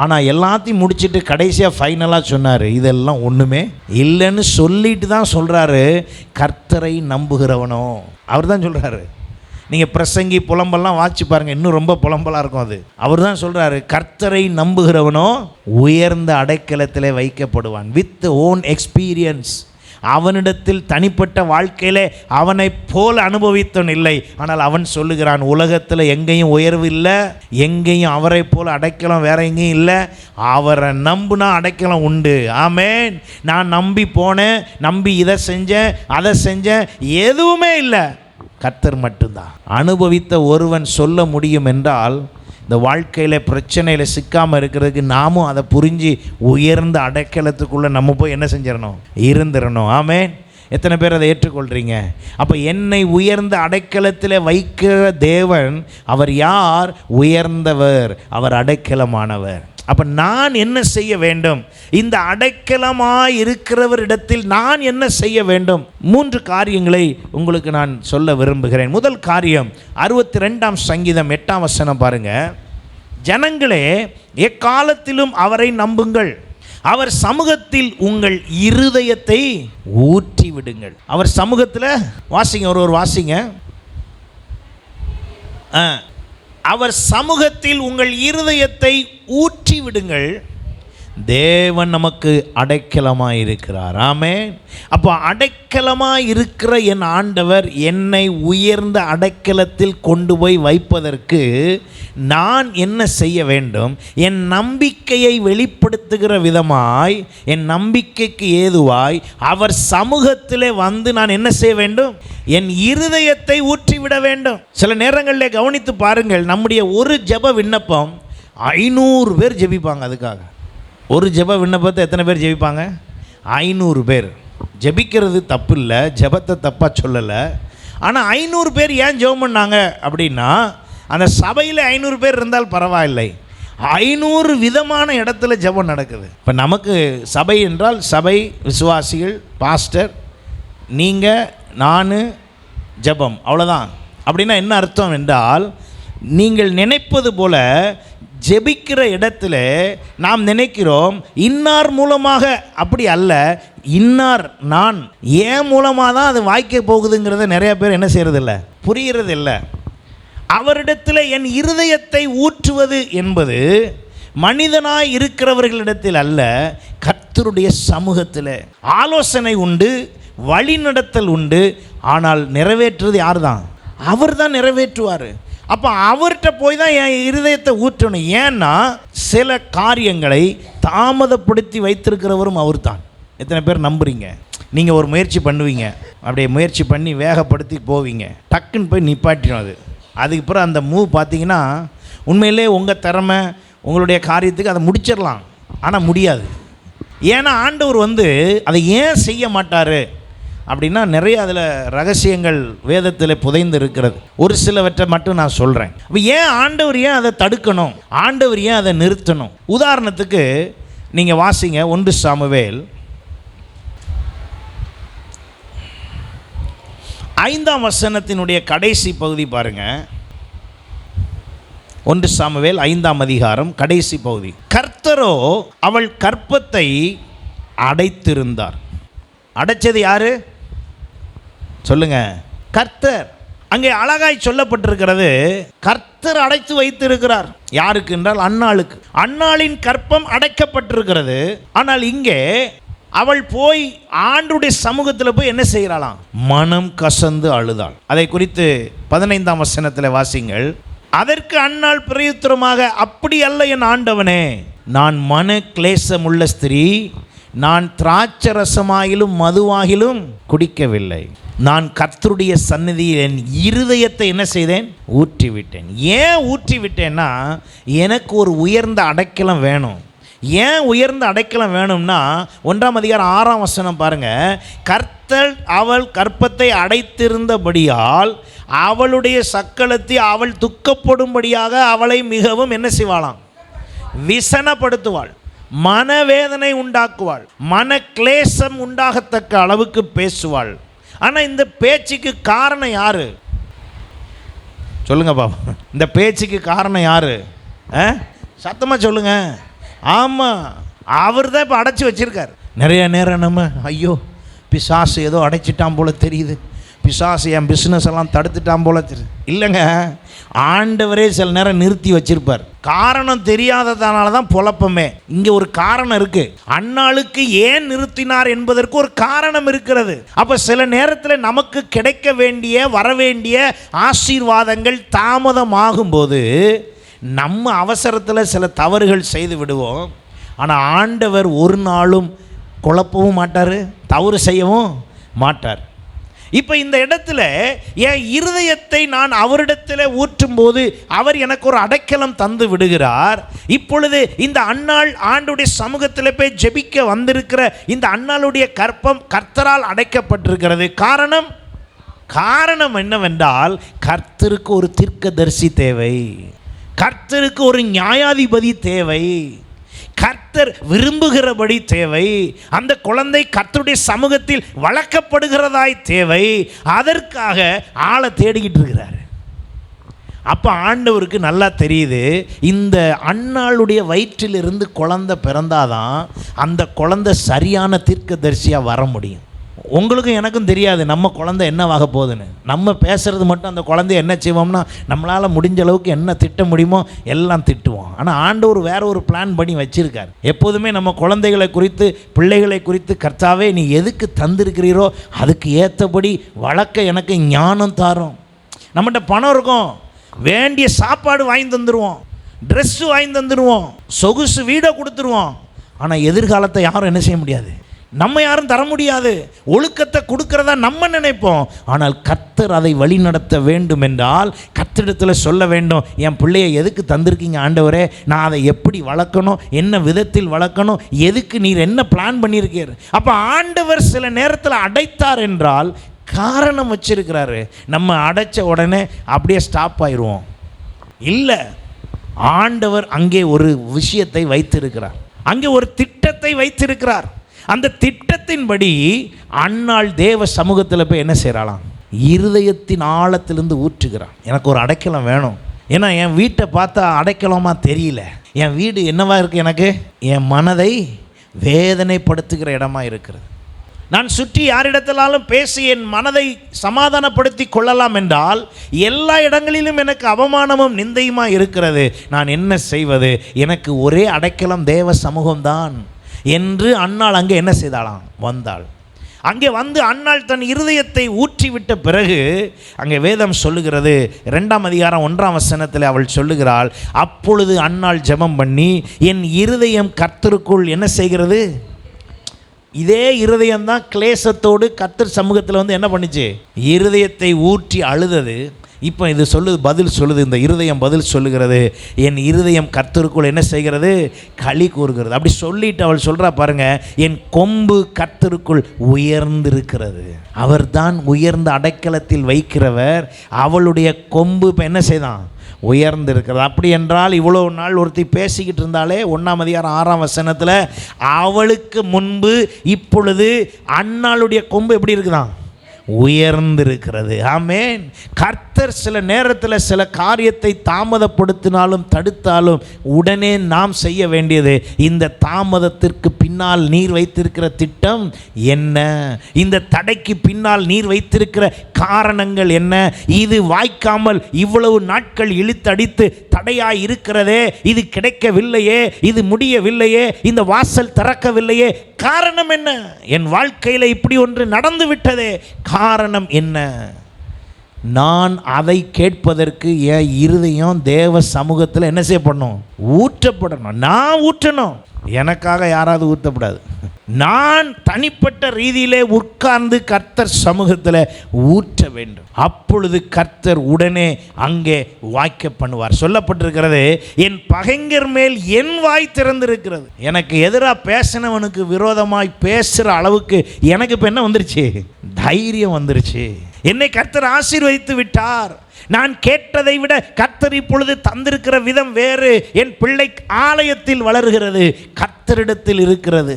ஆனால் எல்லாத்தையும் முடிச்சுட்டு கடைசியாக ஃபைனலாக சொன்னார், இதெல்லாம் ஒன்றுமே இல்லைன்னு சொல்லிட்டு தான் சொல்கிறாரு, கர்த்தரை நம்புகிறவனோ. அவர் தான் சொல்கிறாரு. நீங்கள் பிரசங்கி புலம்பெல்லாம் வாட்சி பாருங்கள், இன்னும் ரொம்ப புலம்பலாக இருக்கும் அது. அவர் தான் சொல்கிறாரு, கர்த்தரை நம்புகிறவனோ உயர்ந்த அடைக்கலத்தில் வைக்கப்படுவான். With own experience. அவனிடத்தில் தனிப்பட்ட வாழ்க்கையில் அவனை போல் அனுபவித்தவன் இல்லை. ஆனால் அவன் சொல்லுகிறான், உலகத்தில் எங்கேயும் உயர்வு இல்லை, எங்கேயும் அவரை போல் அடைக்கலம் வேற எங்கேயும் இல்லை. அவரை நம்புனா அடைக்கலம் உண்டு. ஆமேன். நான் நம்பி போனேன், நம்பி இதை செஞ்சேன் அதை செஞ்சேன், எதுவுமே இல்லை, கர்த்தர் மட்டும்தான். அனுபவித்த ஒருவன் சொல்ல முடியும் என்றால், இந்த வாழ்க்கையில் பிரச்சனையில் சிக்காமல் இருக்கிறதுக்கு நாமும் அதை புரிஞ்சு உயர்ந்த அடைக்கலத்துக்குள்ளே நம்ம போய் என்ன செஞ்சிடணும்? இருந்துடணும். ஆமேன். எத்தனை பேர் அதை ஏற்றுக்கொள்கிறீங்க? அப்போ என்னை உயர்ந்த அடைக்கலத்தில் வைக்கிற தேவன் அவர் யார்? உயர்ந்தவர், அவர் அடைக்கலமானவர். அப்போ நான் என்ன செய்ய வேண்டும்? இந்த அடைக்கலமாய் இருக்கிறவரிடத்தில் நான் என்ன செய்ய வேண்டும்? 3 காரியங்களை உங்களுக்கு நான் சொல்ல விரும்புகிறேன். முதல் காரியம் 62ஆம் சங்கீதம் 8ஆம் வசனம் பாருங்க. ஜனங்களே, எக்காலத்திலும் அவரை நம்புங்கள், அவர் சமூகத்தில் உங்கள் இருதயத்தை ஊற்றி விடுங்கள். அவர் சமூகத்தில் வாசிங்க, ஒரு வாசிங்க. அவர் சமூகத்தில் உங்கள் இருதயத்தை ஊற்றி விடுங்கள். தேவன் நமக்கு அடைக்கலமாக இருக்கிறார். ஆமென். அப்போ அடைக்கலமாக இருக்கிற என் ஆண்டவர் என்னை உயர்ந்த அடைக்கலத்தில் கொண்டு போய் வைப்பதற்கு நான் என்ன செய்ய வேண்டும்? என் நம்பிக்கையை வெளிப்படுத்துகிற விதமாய், என் நம்பிக்கைக்கு ஏதுவாய் அவர் சமூகத்திலே வந்து நான் என்ன செய்ய வேண்டும்? என் இருதயத்தை ஊற்றிவிட வேண்டும். சில நேரங்களில் கவனித்து பாருங்கள், நம்முடைய ஒரு ஜெப விண்ணப்பம் 500 பேர் ஜெபிப்பாங்க. அதுக்காக ஒரு ஜெப விண்ணப்பத்தை எத்தனை பேர் ஜெபிப்பாங்க? 500 பேர். ஜெபிக்கிறது தப்பு இல்லை, ஜெபத்தை தப்பாக சொல்லலை. ஆனால் 500 பேர் ஏன் ஜெபம் பண்ணாங்க அப்படின்னா, அந்த சபையில் 500 பேர் இருந்தால் பரவாயில்லை, 500 விதமான இடத்துல ஜெபம் நடக்குது. இப்போ நமக்கு சபை என்றால் சபை, விசுவாசிகள், பாஸ்டர், நீங்கள், நான், ஜெபம், அவ்வளோதான். அப்படின்னா என்ன அர்த்தம் என்றால், நீங்கள் நினைப்பது போல ஜெபிக்கிற இடத்துல நாம் நினைக்கிறோம் இன்னார் மூலமாக, அப்படி அல்ல. இன்னார் நான் ஏன் மூலமாக தான் அது வாய்க்க போகுதுங்கிறத நிறைய பேர் என்ன செய்கிறதில்ல, புரிகிறதில்லை. அவரிடத்தில் என் இருதயத்தை ஊற்றுவது என்பது மனிதனாய் இருக்கிறவர்களிடத்தில் அல்ல, கர்த்தருடைய சமூகத்தில். ஆலோசனை உண்டு, வழிநடத்தல் உண்டு, ஆனால் நிறைவேற்றுவது யார் தான்? அவர் தான் நிறைவேற்றுவார். அப்போ அவர்கிட்ட போய் தான் என் இருதயத்தை ஊற்றணும். ஏன்னா சில காரியங்களை தாமதப்படுத்தி வைத்திருக்கிறவரும் அவர் தான். எத்தனை பேர் நம்புறீங்க? நீங்கள் ஒரு முயற்சி பண்ணுவீங்க, அப்படியே முயற்சி பண்ணி வேகப்படுத்தி போவீங்க, டக்குன்னு போய் நிப்பாட்டிடும் அது. அதுக்கப்புறம் அந்த மூவ் பார்த்தீங்கன்னா உண்மையிலே உங்கள் திறமை, உங்களுடைய காரியத்துக்கு அதை முடிச்சிடலாம், ஆனால் முடியாது. ஏன்னா ஆண்டவர் வந்து அதை ஏன் செய்ய மாட்டார் அப்படின்னா, நிறைய அதில் ரகசியங்கள் வேதத்தில் புதைந்து இருக்கிறது. ஒரு சிலவற்றை மட்டும் நான் சொல்கிறேன். அப்போ ஏன் ஆண்டவர் ஏன் அதை தடுக்கணும்? ஆண்டவர் ஏன் அதை நிறுத்தணும்? உதாரணத்துக்கு நீங்கள் வாசிங்க 1 சாமுவேல் 5ஆம் வசனத்தினுடைய கடைசி பகுதி பாருங்கள். 1 சாமுவேல் 5ஆம் அதிகாரம் கடைசி பகுதி. கர்த்தரோ அவள் கற்பத்தை அடைத்திருந்தார். அடைச்சது யாரு? சொல்லுங்க, கர்த்தர். அங்கே அழகாய் சொல்லப்பட்டிருக்கிறது, கர்த்தர் அடைத்து வைத்திருக்கிறார். யாருக்கு என்றால் அன்னாளுக்கு. அன்னாளின் கற்பம் அடைக்கப்பட்டிருக்கிறது. ஆனால் இங்கே அவள் போய் ஆண்டுடைய சமூகத்தில் போய் என்ன செய்கிறாளாம்? மனம் கசந்து அழுதாள். அதை குறித்து 15ஆம் வசனத்தில் வாசிங்கள். அதற்கு அன்னாள் பிரயுத்தரமாக, அப்படி அல்ல என் ஆண்டவனே, நான் மன கிளேசமுள்ள ஸ்திரீ, நான் திராட்சரசமாகிலும் மதுவாகிலும் குடிக்கவில்லை. நான் கர்த்தருடைய சந்நிதியில் என் இருதயத்தை என்ன செய்தேன்? ஊற்றிவிட்டேன். ஏன் ஊற்றிவிட்டேன்னா, எனக்கு ஒரு உயர்ந்த அடைக்கலம் வேணும், ஏன் உயர்ந்த அடைக்கலம் வேணும்னா 1ஆம் அதிகாரம் 6ஆம் வசனம் பாருங்க. கர்த்தர் அவள் கற்பத்தை அடைத்திருந்தபடியால் அவளுடைய சக்களத்தை அவள் துக்கப்படும்படியாக அவளை மிகவும் என்ன செய்வாளாம்? விசனப்படுத்துவாள், மனவேதனை உண்டாக்குவாள், மன கிளேசம் உண்டாகத்தக்க அளவுக்கு பேசுவாள். ஆனால் இந்த பேச்சுக்கு காரணம் யாரு? சொல்லுங்க பாப்பா, இந்த பேச்சுக்கு காரணம் யாரு? சத்தமாக சொல்லுங்க. ஆமாம், அவர் தான் இப்போ அடைச்சி வச்சிருக்கார். நிறைய நேரம் நம்ம ஐயோ பிசாசு ஏதோ அடைச்சிட்டான் போல தெரியுது, பிசாசு என் பிஸ்னஸ் எல்லாம் தடுத்துட்டான் போல தெரியுது. இல்லைங்க, ஆண்டவரே சில நேரம் நிறுத்தி வச்சிருப்பார். காரணம் தெரியாததுனால தான் பொழப்பமே. இங்கே ஒரு காரணம் இருக்கு. அன்னாளுக்கு ஏன் நிறுத்தினார் என்பதற்கு ஒரு காரணம் இருக்கிறது. அப்போ சில நேரத்தில் நமக்கு கிடைக்க வேண்டிய வரவேண்டிய ஆசீர்வாதங்கள் தாமதமாகும் போது நம்ம அவசரத்தில் சில தவறுகள் செய்து விடுவோம். ஆனால் ஆண்டவர் ஒரு நாளும் குழப்பவும் மாட்டார், தவறு செய்யவும் மாட்டார். இப்போ இந்த இடத்துல என் இருதயத்தை நான் அவரிடத்தில் ஊற்றும் போது அவர் எனக்கு ஒரு அடைக்கலம் தந்து விடுகிறார். இப்பொழுது இந்த அன்னாள் ஆண்டுடைய சமூகத்தில் போய் ஜெபிக்க வந்திருக்கிற இந்த அன்னாளுடைய கற்பம் கர்த்தரால் அடைக்கப்பட்டிருக்கிறது. காரணம் என்னவென்றால் கர்த்தருக்கு ஒரு தீர்க்கதரிசி தேவை, கர்த்தருக்கு ஒரு நியாயாதிபதி தேவை, கர்த்தர் விரும்புகிறபடி தேவை, அந்த குழந்தை கர்த்தருடைய சமூகத்தில் வளர்க்கப்படுகிறதாய் தேவை. அதற்காக ஆளை தேடிக்கிட்டு இருக்கிறார். அப்போ ஆண்டவருக்கு நல்லா தெரியுது, இந்த அன்னாளுடைய வயிற்றிலிருந்து குழந்தை பிறந்தாதான் அந்த குழந்தை சரியான தீர்க்கதரிசியாக வர முடியும். உங்களுக்கும் எனக்கும் தெரியாது நம்ம குழந்தை என்னவாக போகுதுன்னு. நம்ம பேசுகிறது மட்டும் அந்த குழந்தைய என்ன செய்வோம்னா நம்மளால் முடிஞ்ச அளவுக்கு என்ன திட்ட முடியுமோ எல்லாம் திட்டுவோம். ஆனால் ஆண்டவர் வேற ஒரு பிளான் பண்ணி வச்சிருக்கார். எப்போதுமே நம்ம குழந்தைகளை குறித்து பிள்ளைகளை குறித்து கர்த்தாவே நீ எதுக்கு தந்திருக்கிறீரோ அதுக்கு ஏற்றபடி வளர்க்க எனக்கு ஞானம் தாரும். நம்மகிட்ட பணம் இருக்கும், வேண்டிய சாப்பாடு வாங்கி தந்துடுவோம், ட்ரெஸ்ஸு வாங்கி தந்துடுவோம், சொகுசு வீடை கொடுத்துருவோம். ஆனால் எதிர்காலத்தை யாரும் என்ன செய்ய முடியாது, நம்ம யாரும் தர முடியாது. ஒழுக்கத்தை கொடுக்கிறதா நம்ம நினைப்போம். ஆனால் கர்த்தர் அதை வழி நடத்த வேண்டும் என்றால் கர்த்தரிடத்தில் சொல்ல வேண்டும், என் பிள்ளையை எதுக்கு தந்திருக்கீங்க ஆண்டவரே, நான் அதை எப்படி வளர்க்கணும், என்ன விதத்தில் வளர்க்கணும், எதுக்கு நீர் என்ன பிளான் பண்ணியிருக்கீர். அப்போ ஆண்டவர் சில நேரத்தில் அடைத்தார் என்றால் காரணம் வச்சிருக்கிறாரு. நம்ம அடைச்ச உடனே அப்படியே ஸ்டாப் ஆயிடுவோம். இல்லை, ஆண்டவர் அங்கே ஒரு விஷயத்தை வைத்திருக்கிறார், அங்கே ஒரு திட்டத்தை வைத்திருக்கிறார். அந்த திட்டத்தின்படி அன்னாள் தேவ சமூகத்தில் போய் என்ன செய்யறாளாம், இருதயத்தின் ஆழத்திலிருந்து ஊற்றுகிறான். எனக்கு ஒரு அடைக்கலம் வேணும். ஏன்னா என் வீட்டை பார்த்தா அடைக்கலமா தெரியல, என் வீடு என்னவா இருக்கு, எனக்கு என் மனதை வேதனைப்படுத்துகிற இடமா இருக்கிறது. நான் சுற்றி யாரிடத்திலாலும் பேசி என் மனதை சமாதானப்படுத்தி கொள்ளலாம் என்றால் எல்லா இடங்களிலும் எனக்கு அவமானமும் நிந்தையுமா இருக்கிறது. நான் என்ன செய்வது, எனக்கு ஒரே அடைக்கலம் தேவ சமூகம்தான் என்று அன்னாள் அங்கே என்ன செய்தாளாம், வந்தாள். அங்கே வந்து அன்னாள் தன் இருதயத்தை ஊற்றிவிட்ட பிறகு அங்கே வேதம் சொல்லுகிறது, 2ஆம் அதிகாரம் 1ஆம் வசனத்தில் அவள் சொல்லுகிறாள், அப்பொழுது அன்னாள் ஜெபம் பண்ணி என் இருதயம் கர்த்தருக்குள் என்ன செய்கிறது. இதே இருதயம்தான் கிளேசத்தோடு கர்த்தர் சமூகத்தில் வந்து என்ன பண்ணிச்சு, இருதயத்தை ஊற்றி அழுதது. இப்போ இது சொல்லுது, பதில் சொல்லுது, இந்த இருதயம் பதில் சொல்லுகிறது, என் இருதயம் கர்த்தருக்குள் என்ன செய்கிறது, களி கூறுகிறது. அப்படி சொல்லிட்டு அவள் சொல்கிறா பாருங்க, என் கொம்பு கர்த்தருக்குள் உயர்ந்திருக்கிறது. அவர் தான் உயர்ந்த அடைக்கலத்தில் வைக்கிறவர். அவளுடைய கொம்பு இப்போ என்ன செய்தான், உயர்ந்திருக்கிறது. அப்படி என்றால் இவ்வளோ நாள் ஒருத்தி பேசிக்கிட்டு இருந்தாலே 1ஆம் அதிகாரம் 6ஆம் வசனத்தில் அவளுக்கு முன்பு இப்பொழுது அன்னாளுடைய கொம்பு எப்படி இருக்குதான், உயர்ந்திருக்கிறது. ஆமென். கர்த்தர் சில நேரத்தில் சில காரியத்தை தாமதப்படுத்தினாலும் தடுத்தாலும் உடனே நாம் செய்ய வேண்டியது, இந்த தாமதத்திற்கு பின்னால் நீர் வைத்திருக்கிற திட்டம் என்ன, இந்த தடைக்கு பின்னால் நீர் வைத்திருக்கிற காரணங்கள் என்ன, இது வாய்க்காமல் இவ்வளவு நாட்கள் இழுத்தடித்து தடையாய் இருக்கிறதே, இது கிடைக்கவில்லையே, இது முடியவில்லையே, இந்த வாசல் திறக்கவில்லையே, காரணம் என்ன, என் வாழ்க்கையில் இப்படி ஒன்று நடந்து விட்டதே, காரணம் என்ன. நான் அதை கேட்பதற்கு என் இருதயம் தேவ சமூகத்தில் என்ன செய்யப்படணும், ஊற்றப்படணும். நான் ஊற்றணும், எனக்காக யாராவது ஊற்றப்படாது. நான் தனிப்பட்ட ரீதியிலே உட்கார்ந்து கர்த்தர் சமூகத்தில் ஊற்ற வேண்டும். அப்பொழுது கர்த்தர் உடனே அங்கே வாய்க்க பண்ணுவார். சொல்லப்பட்டிருக்கிறது, என் பகைஞர் மேல் என் வாய் திறந்திருக்கிறது. எனக்கு எதிராக பேசினவனுக்கு விரோதமாய் பேசுகிற அளவுக்கு எனக்கு இப்போ என்ன வந்துருச்சு? தைரியம் வந்துருச்சு. என்னை கர்த்தர் ஆசீர்வதித்து விட்டார். நான் கேட்டதை விட கர்த்தர் இப்பொழுது தந்திருக்கிற விதம் வேறு. என் பிள்ளை ஆலயத்தில் வளர்கிறது, கர்த்தரிடத்தில் இருக்கிறது.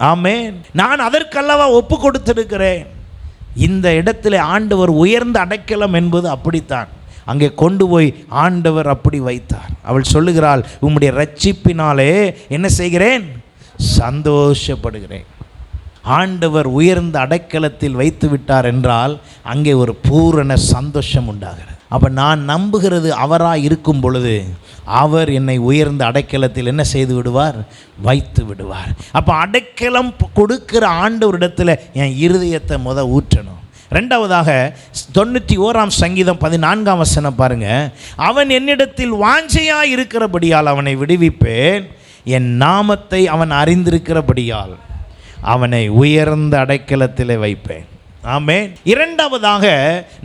ஆமென். நான் அதற்கல்லவா ஒப்பு கொடுத்திருக்கிறேன். இந்த இடத்துல ஆண்டவர் உயர்ந்த அடைக்கலம் என்பது அப்படித்தான். அங்கே கொண்டு போய் ஆண்டவர் அப்படி வைத்தார். அவள் சொல்லுகிறாள், உம்முடைய ரட்சிப்பினாலே என்ன செய்கிறேன்? சந்தோஷப்படுகிறேன். ஆண்டவர் உயர்ந்த அடைக்கலத்தில் வைத்து விட்டார் என்றால் அங்கே ஒரு பூரண சந்தோஷம் உண்டாகிறது. அப்போ நான் நம்புகிறது அவராக இருக்கும் பொழுது அவர் என்னை உயர்ந்த அடைக்கலத்தில் என்ன செய்து விடுவார்? வைத்து விடுவார். அப்போ அடைக்கலம் கொடுக்கிற ஆண்டவரிடத்தில் என் இருதயத்தை ஊற்றணும். ரெண்டாவதாக 91ஆம் சங்கீதம் 14ஆம் வசனம் பாருங்க. அவன் என்னிடத்தில் வாஞ்சையாக இருக்கிறபடியால் அவனை விடுவிப்பேன், என் நாமத்தை அவன் அறிந்திருக்கிறபடியால் அவனை உயர்ந்த அடைக்கலத்திலே வைப்பேன். ஆமென். இரண்டாவதாக